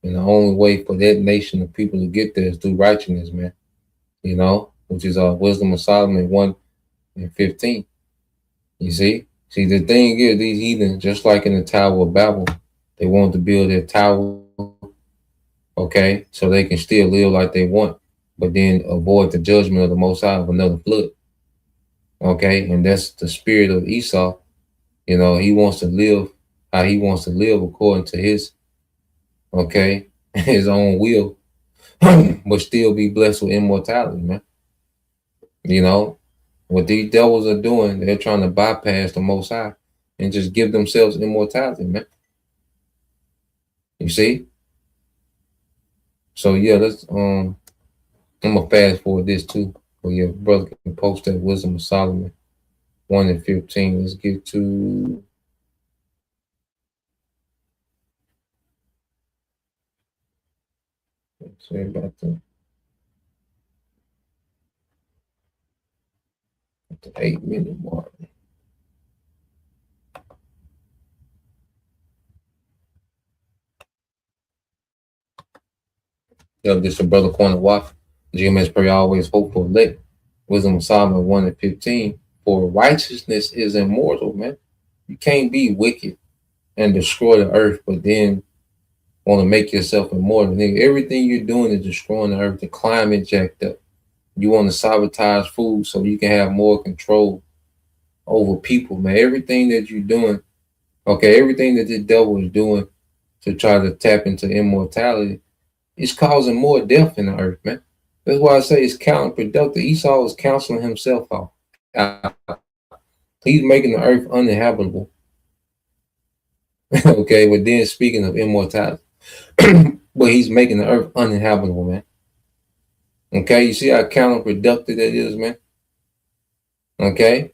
and the only way for that nation of people to get there is through righteousness, man. You know, which is Wisdom of Solomon 1 and 15. You see, the thing is, these heathens, just like in the Tower of Babel, they want to build their tower, okay, so they can still live like they want, but then avoid the judgment of the Most High of another flood. Okay, and that's the spirit of Esau. You know, he wants to live how he wants to live according to his, okay, his own will, but still be blessed with immortality, man. You know, what these devils are doing, they're trying to bypass the Most High and just give themselves immortality, man. You see? So yeah, let's I'm gonna fast forward this too. Well, your brother can post that Wisdom of Solomon 1 and 15. Let's get to let's say about the 8-minute mark. Yeah, this is Brother Corner Watt. GMS Prayer always hopeful lit. Wisdom of Solomon 1 and 15. For righteousness is immortal, man. You can't be wicked and destroy the earth, but then want to make yourself immortal. Nigga, everything you're doing is destroying the earth. The climate jacked up. You want to sabotage food so you can have more control over people, man. Everything that you're doing, okay, everything that the devil is doing to try to tap into immortality is causing more death in the earth, man. That's why I say it's counterproductive. Esau is counseling himself out. He's making the earth uninhabitable. Okay, but then speaking of immortality, but he's making the earth uninhabitable, man. Okay, you see how counterproductive that is, man? Okay,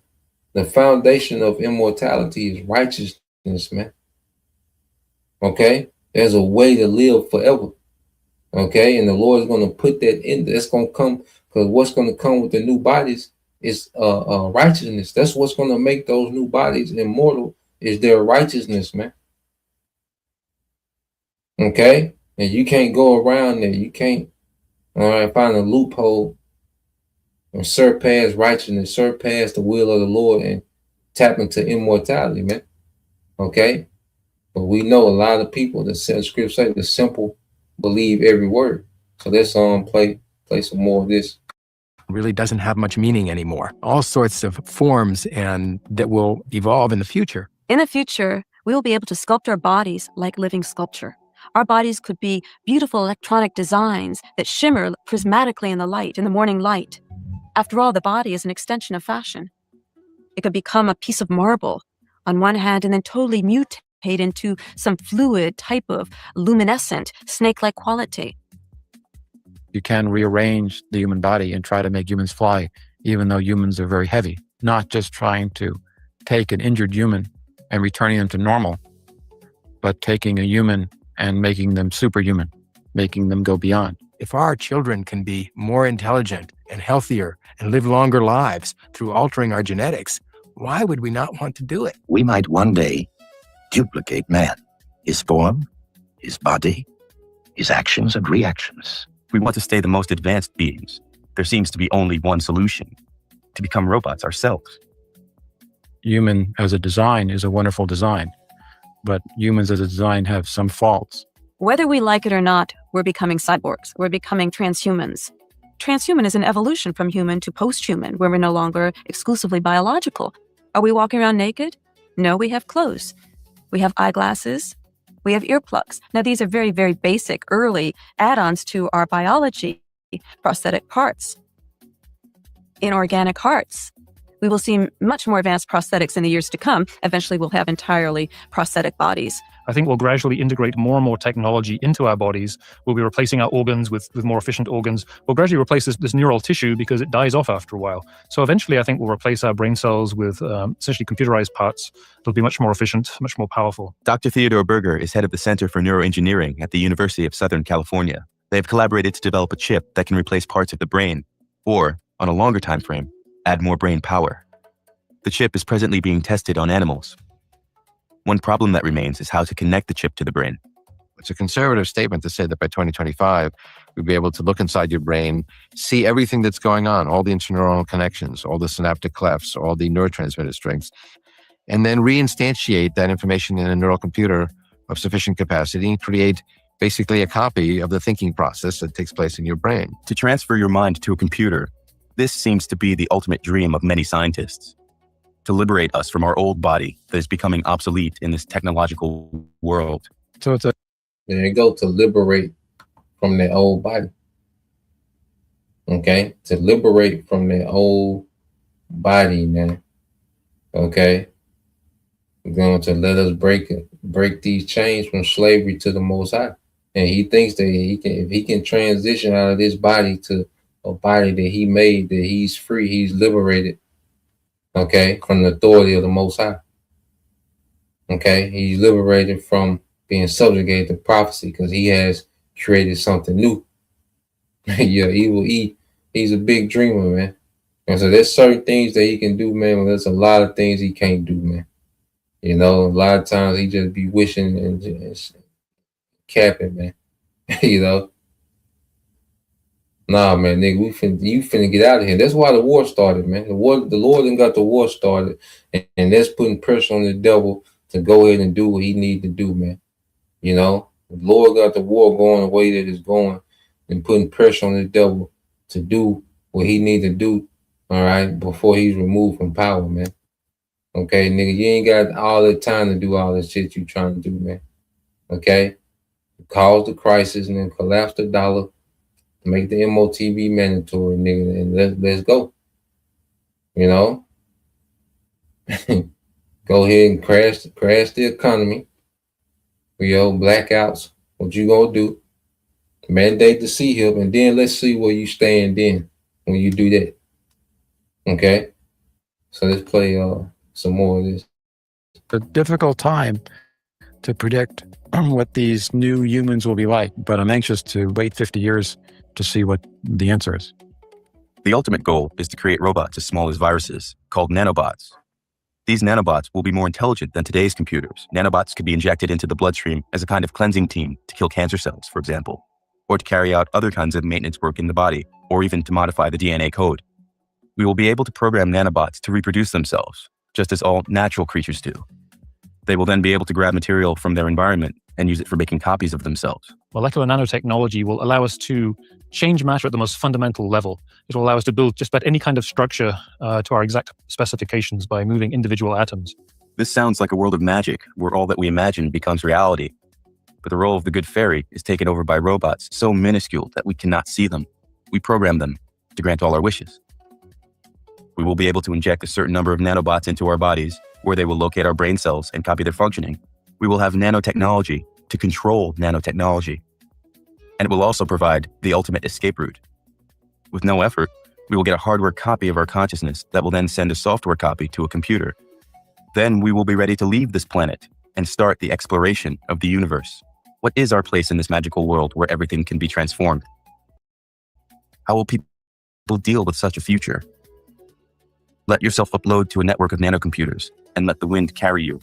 the foundation of immortality is righteousness, man. Okay, there's a way to live forever. Okay, and the Lord is going to put that in. That's going to come, because what's going to come with the new bodies is righteousness. That's what's going to make those new bodies immortal, is their righteousness, man. Okay, and you can't go around there. You can't, all right, find a loophole and surpass righteousness, surpass the will of the Lord, and tap into immortality, man. Okay, but we know a lot of people that said scripture say the simple believe every word. So let's play some more of this. Really doesn't have much meaning anymore. All sorts of forms and that will evolve in the future. In the future, we will be able to sculpt our bodies like living sculpture. Our bodies could be beautiful electronic designs that shimmer prismatically in the light, in the morning light. After all, the body is an extension of fashion. It could become a piece of marble on one hand and then totally mutate into some fluid type of luminescent snake-like quality. You can rearrange the human body and try to make humans fly, even though humans are very heavy. Not just trying to take an injured human and returning them to normal, but taking a human and making them superhuman, making them go beyond. If our children can be more intelligent and healthier and live longer lives through altering our genetics, why would we not want to do it? We might one day duplicate man, his form, his body, his actions and reactions. We want to stay the most advanced beings. There seems to be only one solution: to become robots ourselves. Human as a design is a wonderful design, but humans as a design have some faults. Whether we like it or not, we're becoming cyborgs. We're becoming transhumans. Transhuman is an evolution from human to post-human, where we're no longer exclusively biological. Are we walking around naked? No, we have clothes. We have eyeglasses. We have earplugs. Now, these are very, very basic, early add-ons to our biology. Prosthetic parts. Inorganic hearts. We will see much more advanced prosthetics in the years to come. Eventually, we'll have entirely prosthetic bodies. I think we'll gradually integrate more and more technology into our bodies. We'll be replacing our organs with more efficient organs. We'll gradually replace this neural tissue because it dies off after a while. So eventually, I think we'll replace our brain cells with essentially computerized parts. They'll be much more efficient, much more powerful. Dr. Theodore Berger is head of the Center for Neuroengineering at the University of Southern California. They have collaborated to develop a chip that can replace parts of the brain, or, on a longer time frame, add more brain power. The chip is presently being tested on animals. One problem that remains is how to connect the chip to the brain. It's a conservative statement to say that by 2025, we'll be able to look inside your brain, see everything that's going on, all the interneuronal connections, all the synaptic clefts, all the neurotransmitter strings, and then reinstantiate that information in a neural computer of sufficient capacity and create basically a copy of the thinking process that takes place in your brain. To transfer your mind to a computer, this seems to be the ultimate dream of many scientists. To liberate us from our old body that is becoming obsolete in this technological world. So it's a There you go, to liberate from their old body. Okay, to liberate from their old body, man. Okay, we're going to let us break these chains from slavery to the Most High. And he thinks that if he can transition out of this body to a body that he made, that he's free, he's liberated. Okay, from the authority of the Most High. Okay, he's liberated from being subjugated to prophecy because he has created something new. Yeah, he's a big dreamer, man. And so there's certain things that he can do, man. But there's a lot of things he can't do, man. You know, a lot of times he just be wishing and just capping, man. You know. Nah, man, nigga, you finna get out of here. That's why the war started, man. The Lord done got the war started, and that's putting pressure on the devil to go ahead and do what he need to do, man. You know, the Lord got the war going the way that it's going, and putting pressure on the devil to do what he need to do, all right, before he's removed from power, man. Okay, nigga, you ain't got all the time to do all this shit you trying to do, man. Okay, cause the crisis and then collapse the dollar. Make the MOTB mandatory, nigga, and let's go. You know, go ahead and crash the economy. Blackouts. What you gonna do? Mandate the CHIP, and then let's see where you stand then when you do that. Okay, so let's play some more of this. a difficult time to predict what these new humans will be like, but I'm anxious to wait 50 years to see what the answer is. The ultimate goal is to create robots as small as viruses, called nanobots. These nanobots will be more intelligent than today's computers. Nanobots could be injected into the bloodstream as a kind of cleansing team to kill cancer cells, for example, or to carry out other kinds of maintenance work in the body, or even to modify the DNA code. We will be able to program nanobots to reproduce themselves, just as all natural creatures do. They will then be able to grab material from their environment and use it for making copies of themselves. Molecular nanotechnology will allow us to change matter at the most fundamental level. It will allow us to build just about any kind of structure to our exact specifications by moving individual atoms. This sounds like a world of magic, where all that we imagine becomes reality. But the role of the good fairy is taken over by robots so minuscule that we cannot see them. We program them to grant all our wishes. We will be able to inject a certain number of nanobots into our bodies, where they will locate our brain cells and copy their functioning. We will have nanotechnology to control nanotechnology. And it will also provide the ultimate escape route. With no effort, we will get a hardware copy of our consciousness that will then send a software copy to a computer. Then we will be ready to leave this planet and start the exploration of the universe. What is our place in this magical world where everything can be transformed? How will people deal with such a future? Let yourself upload to a network of nanocomputers and let the wind carry you.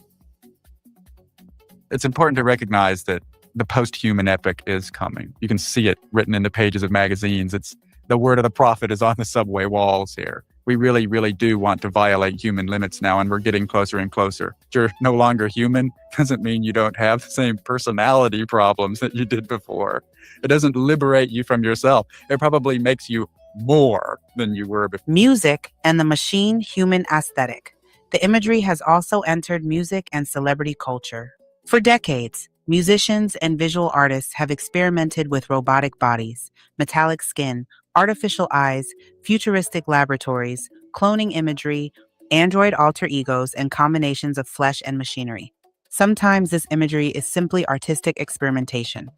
it's important to recognize that the post-human epoch is coming. You can see it written in the pages of magazines. It's the word of the prophet is on the subway walls here. We really, really do want to violate human limits now, and we're getting closer and closer. You're no longer human doesn't mean you don't have the same personality problems that you did before. It doesn't liberate you from yourself. It probably makes you more than you were before. Music and the machine-human aesthetic. The imagery has also entered music and celebrity culture. For decades, musicians and visual artists have experimented with robotic bodies, metallic skin, artificial eyes, futuristic laboratories, cloning imagery, android alter egos, and combinations of flesh and machinery. Sometimes this imagery is simply artistic experimentation.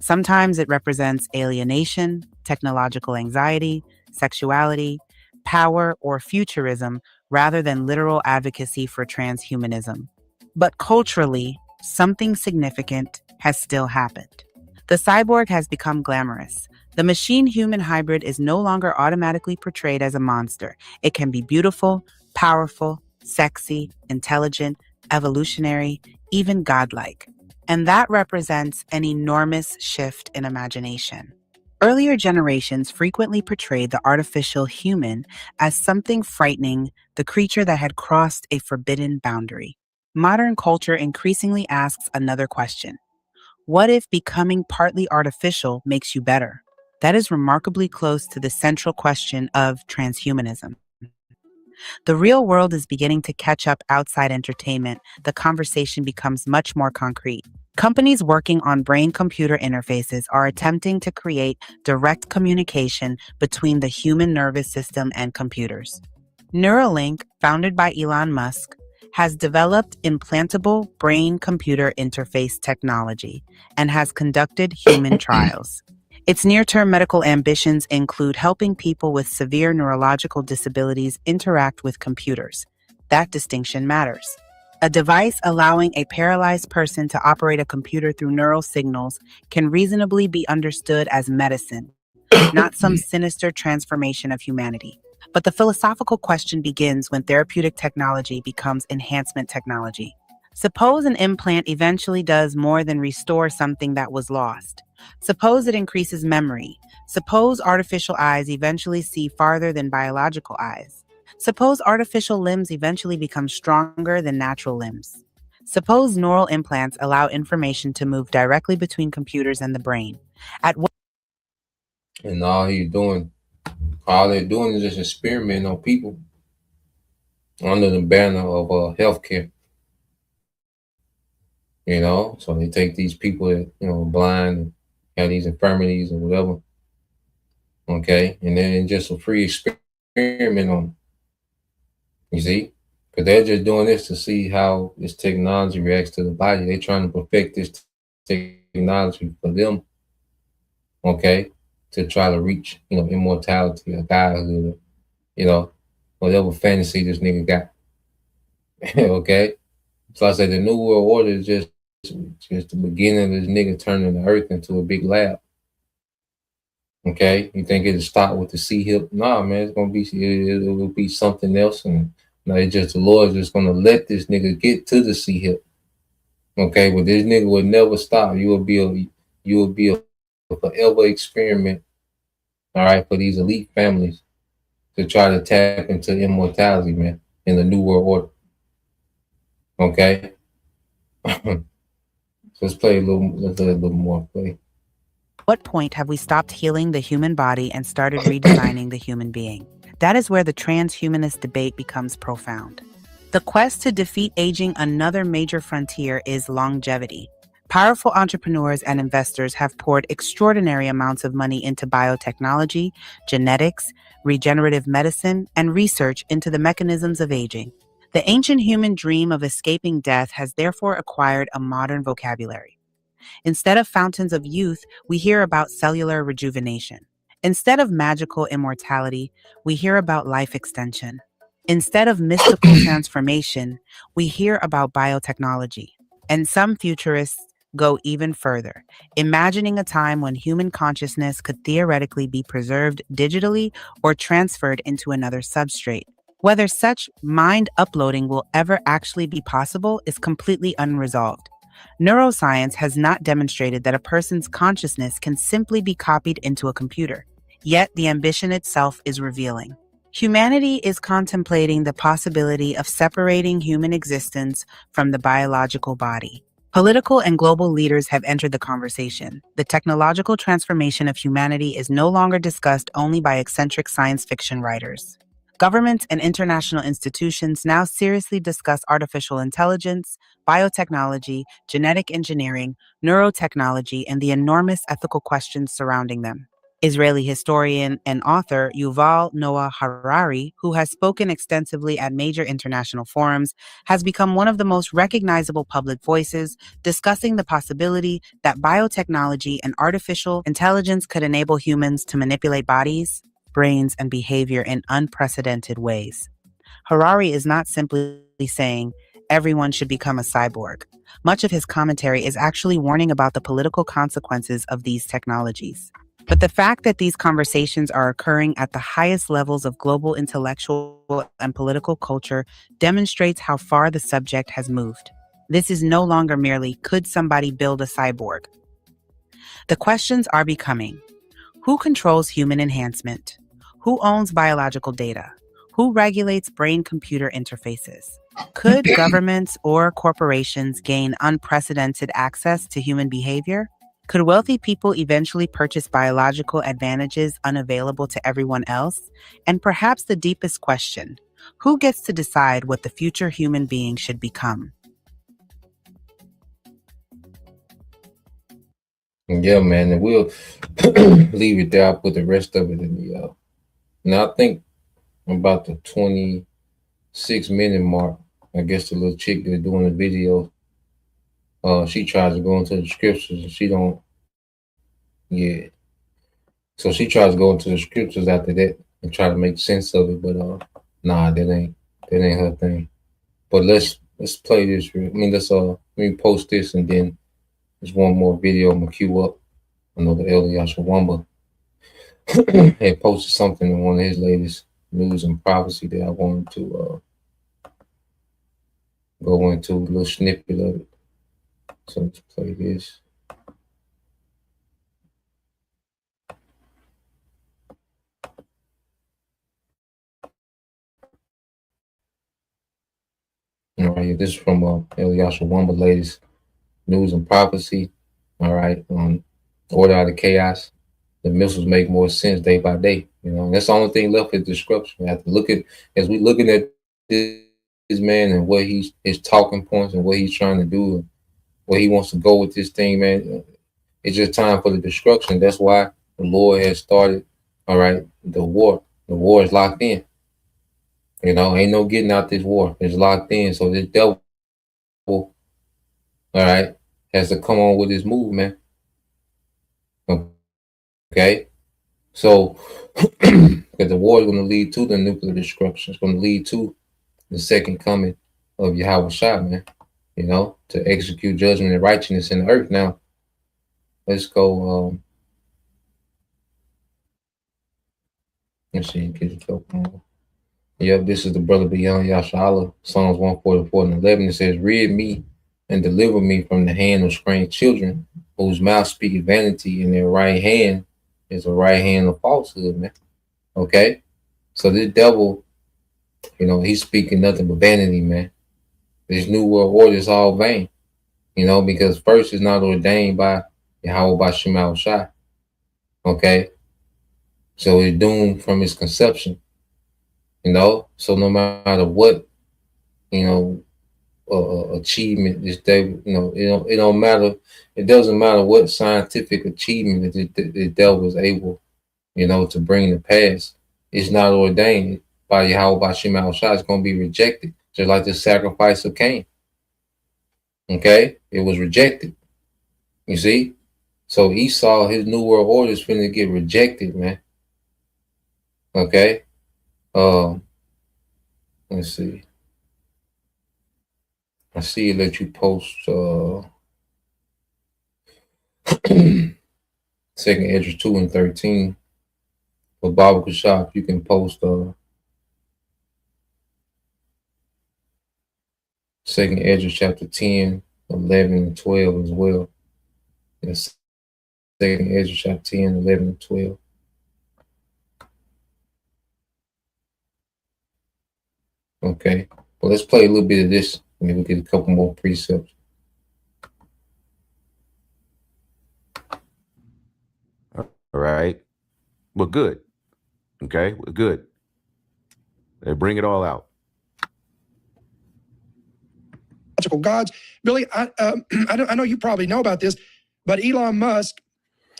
Sometimes it represents alienation, technological anxiety, sexuality, power, or futurism rather than literal advocacy for transhumanism. But culturally, something significant has still happened. The cyborg has become glamorous. The machine-human hybrid is no longer automatically portrayed as a monster. It can be beautiful, powerful, sexy, intelligent, evolutionary, even godlike. And that represents an enormous shift in imagination. Earlier generations frequently portrayed the artificial human as something frightening, the creature that had crossed a forbidden boundary. Modern culture increasingly asks another question. What if becoming partly artificial makes you better? That is remarkably close to the central question of transhumanism. The real world is beginning to catch up outside entertainment. The conversation becomes much more concrete. Companies working on brain-computer interfaces are attempting to create direct communication between the human nervous system and computers. Neuralink, founded by Elon Musk, has developed implantable brain-computer interface technology and has conducted human trials. Its near-term medical ambitions include helping people with severe neurological disabilities interact with computers. That distinction matters. A device allowing a paralyzed person to operate a computer through neural signals can reasonably be understood as medicine, not some sinister transformation of humanity. But the philosophical question begins when therapeutic technology becomes enhancement technology. Suppose an implant eventually does more than restore something that was lost. Suppose it increases memory. Suppose artificial eyes eventually see farther than biological eyes. Suppose artificial limbs eventually become stronger than natural limbs. Suppose neural implants allow information to move directly between computers and the brain. And all they're doing is just experimenting on people under the banner of healthcare. So they take these people that, blind and have these infirmities or whatever. Okay. And then just a free experiment on them. You see? Because they're just doing this to see how this technology reacts to the body. They're trying to perfect this technology for them. Okay. To try to reach, immortality or godhood, whatever fantasy this nigga got. Okay. So I said the New World Order is just the beginning of this nigga turning the earth into a big lab. Okay, you think it'll stop with the C-hip? Nah, man, it's gonna be it will be something else, and it's just the Lord's just gonna let this nigga get to the C-hip. Okay, but this nigga will never stop. You will be a forever experiment. All right, for these elite families to try to tap into immortality, man, in the New World Order. Okay. Let's play a little more. Play. What point have we stopped healing the human body and started redesigning the human being? That is where the transhumanist debate becomes profound. The quest to defeat aging, another major frontier, is longevity. Powerful entrepreneurs and investors have poured extraordinary amounts of money into biotechnology, genetics, regenerative medicine, and research into the mechanisms of aging. The ancient human dream of escaping death has therefore acquired a modern vocabulary. Instead of fountains of youth, we hear about cellular rejuvenation. Instead of magical immortality, we hear about life extension. Instead of mystical transformation, we hear about biotechnology. And some futurists go even further, imagining a time when human consciousness could theoretically be preserved digitally or transferred into another substrate. Whether such mind uploading will ever actually be possible is completely unresolved. Neuroscience has not demonstrated that a person's consciousness can simply be copied into a computer, yet the ambition itself is revealing. Humanity is contemplating the possibility of separating human existence from the biological body. Political and global leaders have entered the conversation. The technological transformation of humanity is no longer discussed only by eccentric science fiction writers. Governments and international institutions now seriously discuss artificial intelligence, biotechnology, genetic engineering, neurotechnology, and the enormous ethical questions surrounding them. Israeli historian and author Yuval Noah Harari, who has spoken extensively at major international forums, has become one of the most recognizable public voices discussing the possibility that biotechnology and artificial intelligence could enable humans to manipulate bodies, brains, and behavior in unprecedented ways. Harari is not simply saying everyone should become a cyborg. Much of his commentary is actually warning about the political consequences of these technologies. But the fact that these conversations are occurring at the highest levels of global intellectual and political culture demonstrates how far the subject has moved. This is no longer merely, could somebody build a cyborg? The questions are becoming, who controls human enhancement? Who owns biological data? Who regulates brain-computer interfaces? Could governments or corporations gain unprecedented access to human behavior? Could wealthy people eventually purchase biological advantages unavailable to everyone else? And perhaps the deepest question, who gets to decide what the future human being should become? Yeah, man, and we'll leave it there. I'll put the rest of it in the now I think about the 26-minute mark. I guess the little chick that's doing the video, she tries to go into the scriptures and she don't. Yeah. So she tries to go into the scriptures after that and try to make sense of it, but nah, that ain't her thing. But let's play this. I mean, let me post this and then there's one more video I'm gonna queue up. I know the Elder Yashawamba had posted something in one of his latest news and prophecy that I wanted to go into a little snippet of it. So let's play this. All right, this is from Eliasha Wamba, latest news and prophecy. All right, order out of chaos. The missiles make more sense day by day. You know, and that's the only thing left is disruption. We have to look at, as we looking at this man and what his talking points and what he's trying to do, and where he wants to go with this thing, man. It's just time for the destruction. That's why the Lord has started. All right, the war. The war is locked in. You know, ain't no getting out this war. It's locked in. So this devil, all right, has to come on with his move, man. Okay? So, because the war is going to lead to the nuclear destruction. It's going to lead to the second coming of Yahweh Shah, man. You know, to execute judgment and righteousness in the earth. Now, let's go. Let's see. Get it up. Yep, this is the brother beyond Yashala, Psalms 144 and 11. It says, rid me and deliver me from the hand of strange children, whose mouth speaketh vanity, and their right hand is a right hand of falsehood, man. Okay? So this devil, you know, he's speaking nothing but vanity, man. This new world order is all vain, you know, because first it's not ordained by Yahweh by Shema Shai. Okay? So it's doomed from its conception. You know, so no matter what, you know, achievement this day, you know, it don't matter. It doesn't matter what scientific achievement that the devil was able, you know, to bring to pass. It's not ordained by Yahweh by Shema Shai. It's going to be rejected, just like the sacrifice of Cain. Okay, it was rejected. You see, so Esau, his new world order is finna get rejected, man. Okay. Let's see. I see that you post Second Edges 2 and 13. For Baba Kashaf, you can post Second Edges chapter 10, 11 and 12 as well. That's second Ezra chapter 10, 11 and 12. Okay, well, let's play a little bit of this, and then we'll get a couple more precepts. All right. Well, good. Okay, well, good. They bring it all out. Gods. Billy, I know you probably know about this, but Elon Musk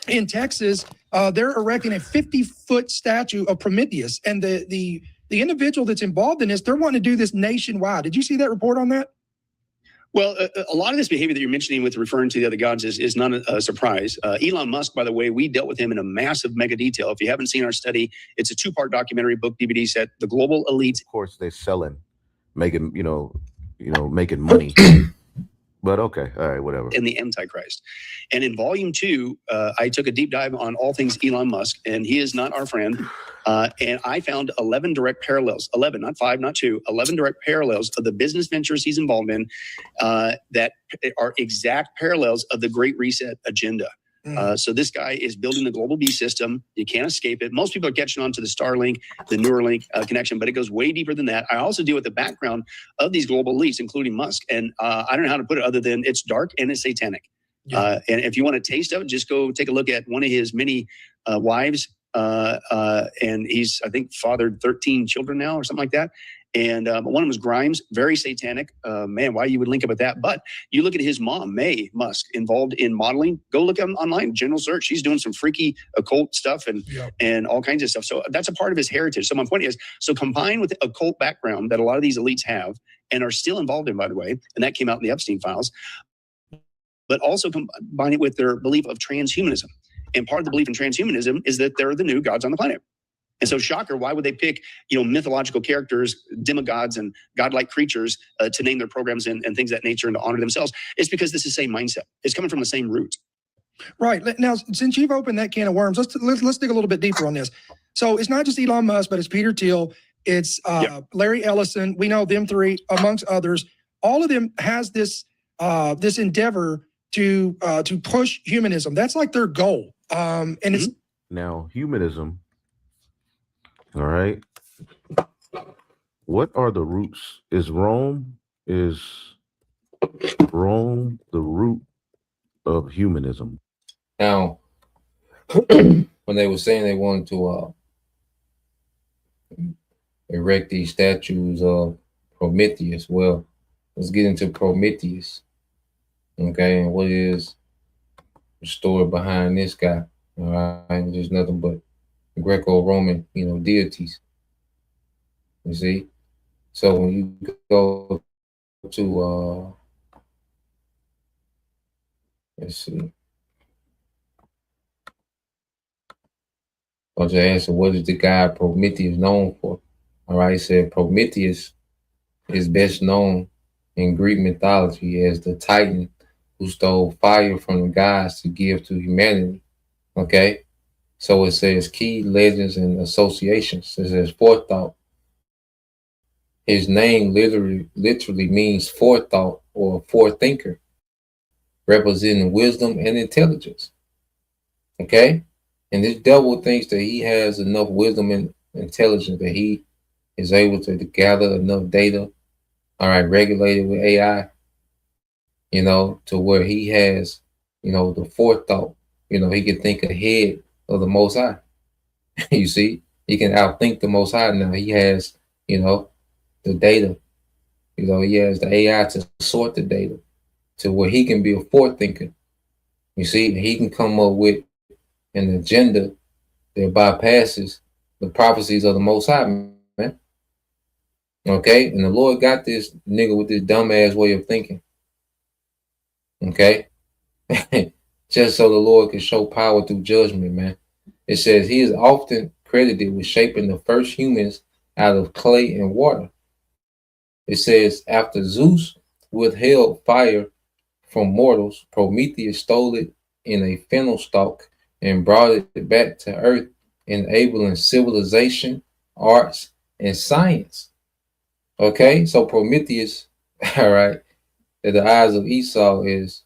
in Texas, they're erecting a 50-foot statue of Prometheus, and the individual that's involved in this, they're wanting to do this nationwide. Did you see that report on that? Well, a lot of this behavior that you're mentioning with referring to the other gods is not a surprise. Elon Musk, by the way, we dealt with him in a massive mega detail. If you haven't seen our study, it's a 2-part documentary book, DVD set, The Global Elites. Of course, they're selling, making, making money. But okay, all right, whatever. And the Antichrist. And in volume 2, I took a deep dive on all things Elon Musk, and he is not our friend. And I found 11 direct parallels, 11, not 5, not 2, 11 direct parallels of the business ventures he's involved in that are exact parallels of the Great Reset agenda. So this guy is building the global beast system. You can't escape it. Most people are catching on to the Starlink, the Neuralink connection, but it goes way deeper than that. I also deal with the background of these global elites, including Musk. And I don't know how to put it other than it's dark and it's satanic. And if you want a taste of it, just go take a look at one of his many wives. And he's, I think, fathered 13 children now or something like that. And one of them was Grimes, very satanic. Man, why you would link up with that? But you look at his mom, Mae Musk, involved in modeling. Go look online, general search. She's doing some freaky occult stuff and all kinds of stuff. So that's a part of his heritage. So my point is, so combined with the occult background that a lot of these elites have and are still involved in, by the way, and that came out in the Epstein files, but also combine it with their belief of transhumanism. And part of the belief in transhumanism is that they're the new gods on the planet. And so, shocker, why would they pick, mythological characters, demigods, and godlike creatures to name their programs and things of that nature and to honor themselves? It's because this is the same mindset. It's coming from the same root. Right. Now, since you've opened that can of worms, let's dig a little bit deeper on this. So it's not just Elon Musk, but it's Peter Thiel, it's Larry Ellison. We know them three, amongst others. All of them has this this endeavor to push humanism. That's like their goal. And it's Now, humanism. All right. What are the roots? Is Rome the root of humanism? Now, when they were saying they wanted to erect these statues of Prometheus, well, let's get into Prometheus. Okay, and what is the story behind this guy? All right, there's nothing but Greco-Roman, deities. You see? So when you go to let's see. I'll just answer, what is the god Prometheus known for? All right, he said Prometheus is best known in Greek mythology as the Titan who stole fire from the gods to give to humanity. Okay? So it says key legends and associations. It says forethought. His name literally means forethought or forethinker, representing wisdom and intelligence. Okay? And this devil thinks that he has enough wisdom and intelligence that he is able to gather enough data, all right, regulated with AI, to where he has, the forethought, he can think ahead of the Most High. You see, he can outthink the Most High now. He has, the data, he has the AI to sort the data to where he can be a forethinker. You see, he can come up with an agenda that bypasses the prophecies of the Most High, man. Okay, and the Lord got this nigga with this dumbass way of thinking. Okay, just so the Lord can show power through judgment, man. It says he is often credited with shaping the first humans out of clay and water. It says after Zeus withheld fire from mortals, Prometheus stole it in a fennel stalk and brought it back to earth, enabling civilization, arts, and science. Okay, so Prometheus, all right, at the eyes of Esau is,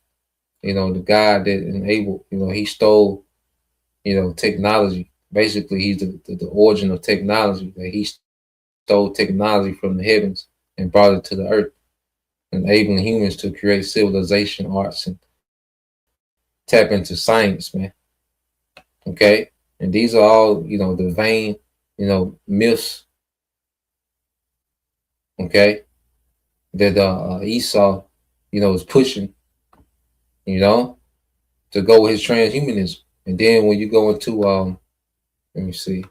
the God that enabled, he stole, technology. Basically, he's the origin of technology. That he stole technology from the heavens and brought it to the earth, enabling humans to create civilization, arts, and tap into science, man. Okay? And these are all, the vain, myths, okay, that Esau, is pushing, to go with his transhumanism. And then when you go into, let me see.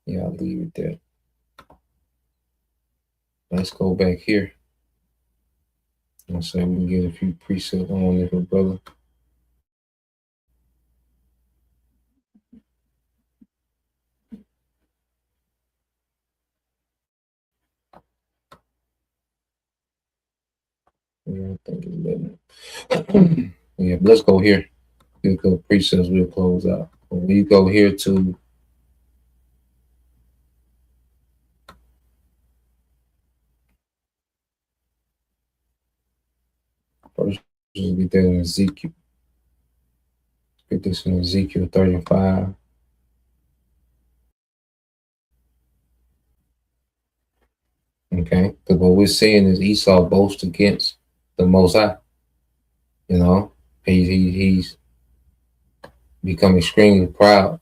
Yeah, I'll leave it there. Let's go back here. I'll say we can get a few precepts on this, brother. Yeah, I think it's 11. Yeah, let's go here. We'll go precepts, we'll close out. When we go here to first, just get that in Ezekiel. Get this in Ezekiel 35. Okay, because what we're seeing is Esau boast against the Most High. He's become extremely proud.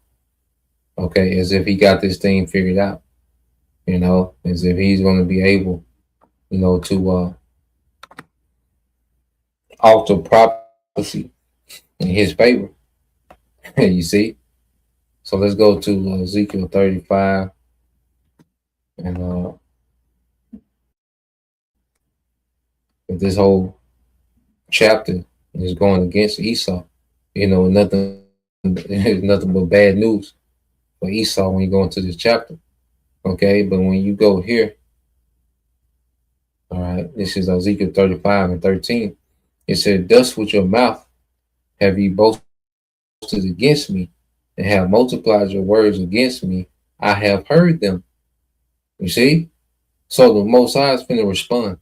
Okay, as if he got this thing figured out. As if he's going to be able, to alter prophecy in his favor. You see? So let's go to Ezekiel 35. And this whole chapter is going against Esau. Nothing but bad news for Esau when you go into this chapter. Okay, but when you go here, all right, this is Ezekiel 35 and 13. It said, "Thus with your mouth have ye boasted against me, and have multiplied your words against me. I have heard them." You see? So the Most High is going to respond.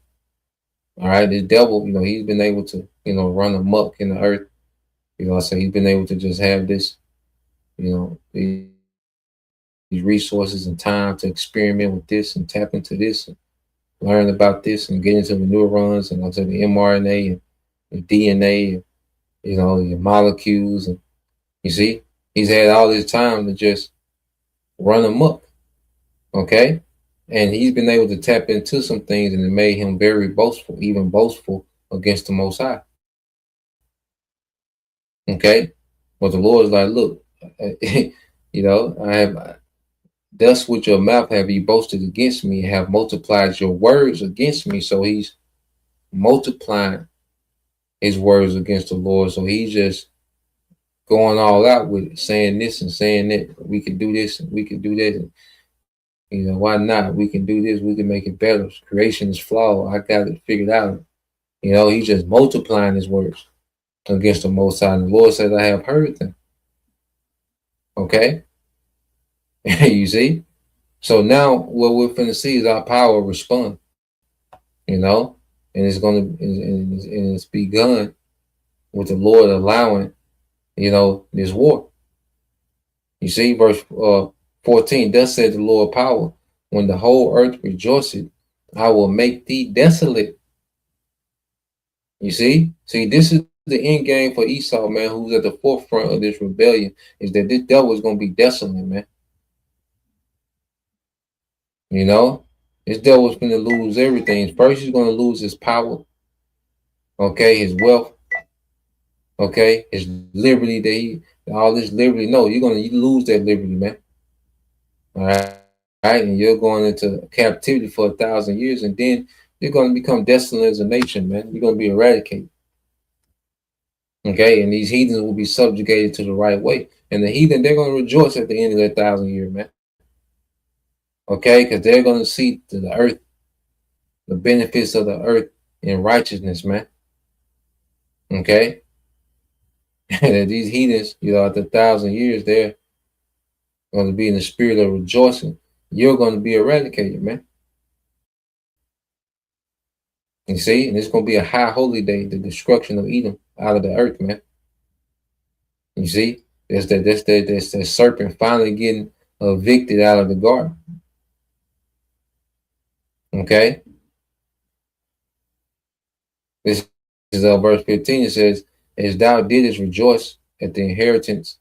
All right, the devil, he's been able to, run amok in the earth. So he's been able to just have this, these resources and time to experiment with this and tap into this and learn about this and get into the neurons and also the mRNA and the DNA and, the molecules. And you see, he's had all this time to just run amok. Okay. And he's been able to tap into some things, and it made him very boastful, even boastful against the Most High. Okay. But the Lord is like, look, I have, thus with your mouth have you boasted against me, have multiplied your words against me. So he's multiplying his words against the Lord. So he's just going all out with it, saying this and saying that. We can do this and we can do that. And, why not? We can do this. We can make it better. Creation is flawed. I got it figured out. He's just multiplying his words against the Most High. And the Lord says, I have heard them. Okay? You see? So now what we're going to see is our power respond. And it's going to, and it's begun with the Lord allowing, this war. You see, verse 14, thus said the Lord power, when the whole earth rejoiceth, I will make thee desolate. You see? This is the end game for Esau, man, who's at the forefront of this rebellion, is that this devil is going to be desolate, man. This devil is going to lose everything. First, he's going to lose his power, okay, his wealth, okay, his liberty, all this liberty. No, you're going to lose that liberty, man. All right, and you're going into captivity for 1,000 years, and then you're going to become desolate as a nation, man. You're going to be eradicated. Okay, and these heathens will be subjugated to the right way. And the heathen, they're going to rejoice at the end of that 1,000 year, man. Okay, because they're going to see to the earth, the benefits of the earth in righteousness, man. Okay. that these heathens, after 1,000 years, they're going to be in the spirit of rejoicing. You're going to be eradicated, man. You see, and it's going to be a high holy day, the destruction of Edom out of the earth, man. You see, that's that serpent finally getting evicted out of the garden. Okay. This is verse 15. It says, as thou didst rejoice at the inheritance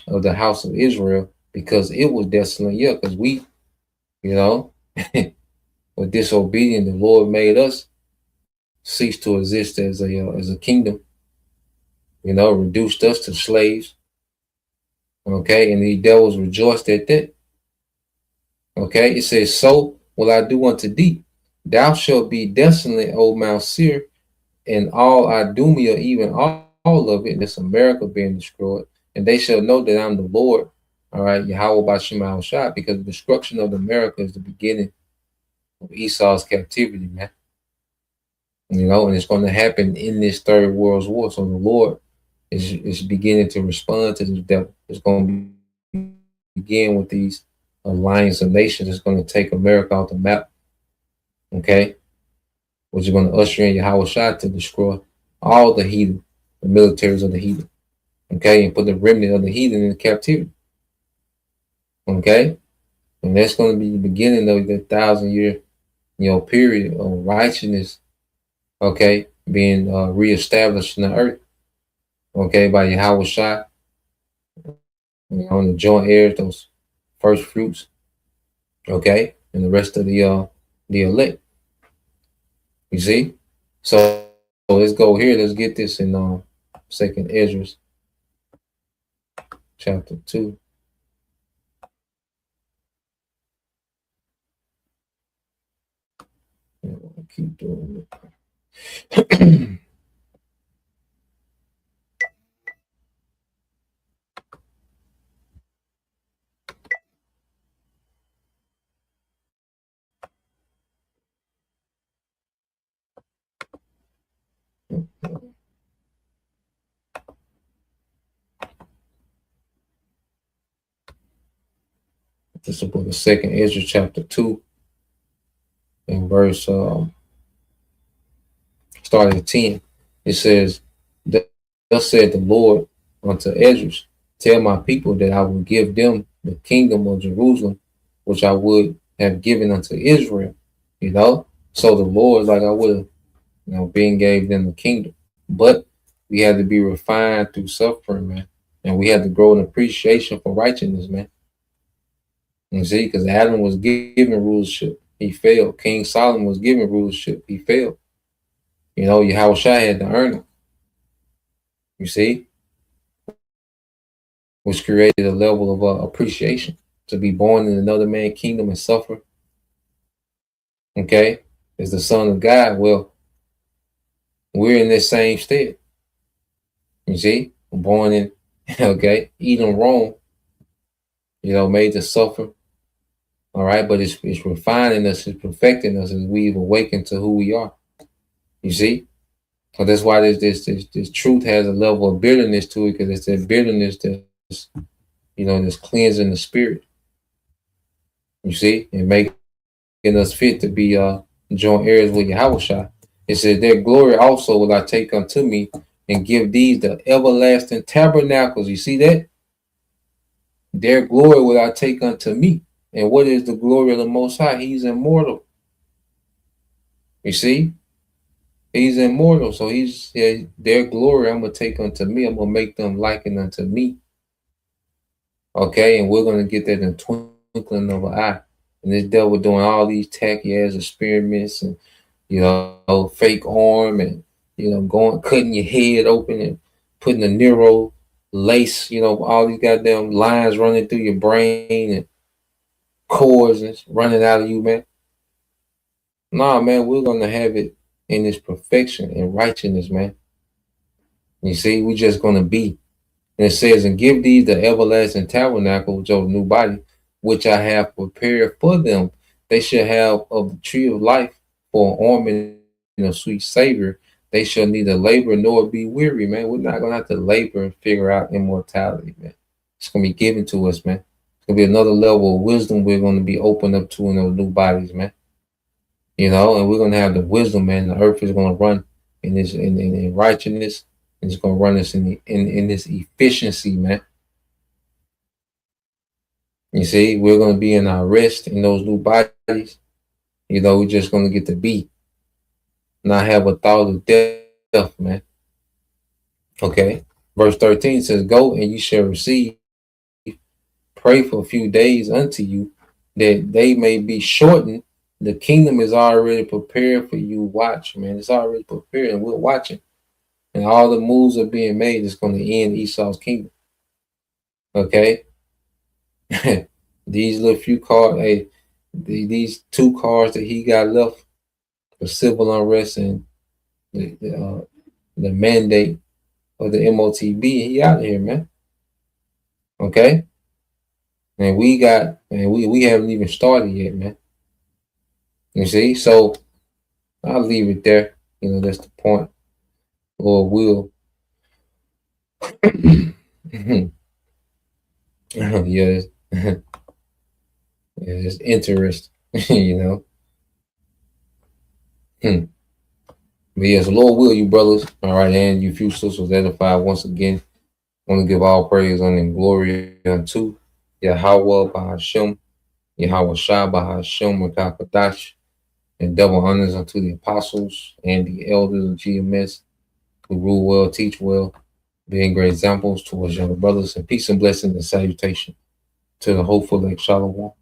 of the house of Israel, because it was desolate. Yeah, because we, were disobedient. The Lord made us cease to exist as a kingdom. Reduced us to slaves. Okay, and the devils rejoiced at that. Okay, it says, so will I do unto thee. Thou shalt be desolate, O Mount Seir, and all Idumea, even all of it, this America being destroyed, and they shall know that I'm the Lord. All right, Yahweh Bashim Al-Shah, because the destruction of America is the beginning of Esau's captivity, man. And it's going to happen in this third world war. So the Lord is beginning to respond to the devil. It's going to begin with these alliance of nations. It's going to take America off the map. Okay, which is going to usher in Yahweh Shah to destroy all the heathen, the militaries of the heathen. Okay, and put the remnant of the heathen in captivity. Okay, and that's going to be the beginning of the 1,000-year, period of righteousness. Okay, being reestablished in the earth. Okay, by Yahweh Shah. On the joint heirs, those first fruits. Okay, and the rest of the elect. You see, so let's go here. Let's get this in 2nd Ezra, chapter 2. Keep doing it. This is about the 2nd Ezra, chapter 2, and verse starting at 10. It says, thus said the Lord unto Ezra, tell my people that I will give them the kingdom of Jerusalem, which I would have given unto Israel. So the Lord, like I would have, being gave them the kingdom. But we had to be refined through suffering, man. And we had to grow an appreciation for righteousness, man. You see, because Adam was given rulership, he failed. King Solomon was given rulership, he failed. Yahweh Shah had to earn it. You see, which created a level of appreciation to be born in another man's kingdom and suffer. Okay, as the son of God. Well, we're in this same state. You see, born in Edom, Rome. Made to suffer. All right, but it's refining us, it's perfecting us as we've awakened to who we are. You see, so that's why this truth has a level of bitterness to it, because it's that bitterness that's that's cleansing the spirit. You see, and making us fit to be joint heirs with Yahweh Shah. It says, their glory also will I take unto me, and give these the everlasting tabernacles. You see that? Their glory will I take unto me. And what is the glory of the Most High? He's immortal. You see? He's immortal. So their glory I'm going to take unto me. I'm going to make them liken unto me. Okay? And we're going to get that in twinkling of an eye. And this devil doing all these tacky ass experiments and, fake arm and, going, cutting your head open and putting a neuro lace, all these goddamn lines running through your brain and cords and running out of you, man. Nah, man, we're going to have it in this perfection and righteousness, man. You see, we just going to be. And it says, and give these the everlasting tabernacle, which is a new body, which I have prepared for them. They shall have of the tree of life for an ornament and a sweet savor. they shall neither labor nor be weary, man. We're not gonna have to labor and figure out immortality, man. It's gonna be given to us, man. It's gonna be another level of wisdom we're gonna be opened up to in those new bodies, man. You know, and we're gonna have the wisdom, man. The earth is gonna run in this in righteousness, and it's gonna run us in this efficiency, man. You see, we're gonna be in our rest in those new bodies. You know, we're just gonna get to be, not have a thought of death, man. Okay. Verse 13 says, "Go and you shall receive. Pray for a few days unto you, that they may be shortened. The kingdom is already prepared for you. Watch, man. It's already prepared, and we're watching. And all the moves are being made. It's going to end Esau's kingdom. Okay." These little few cards, hey, these 2 cards that he got left, the civil unrest and the mandate of the MOTB, he out of here, man. Okay. And we haven't even started yet, man. You see? So I'll leave it there. You know, that's the point. Or will. Yes. Yeah, it's interesting, you know. But yes, Lord will, you brothers. All right, and you few sisters edified once again. I want to give all praise and glory unto Yahweh Bahashem, Yahweh Shah Bahashem Rakakadash, and double honors unto the apostles and the elders of GMS who rule well, teach well, being great examples towards younger brothers, and peace and blessing and salutation to the hopeful like Shalom.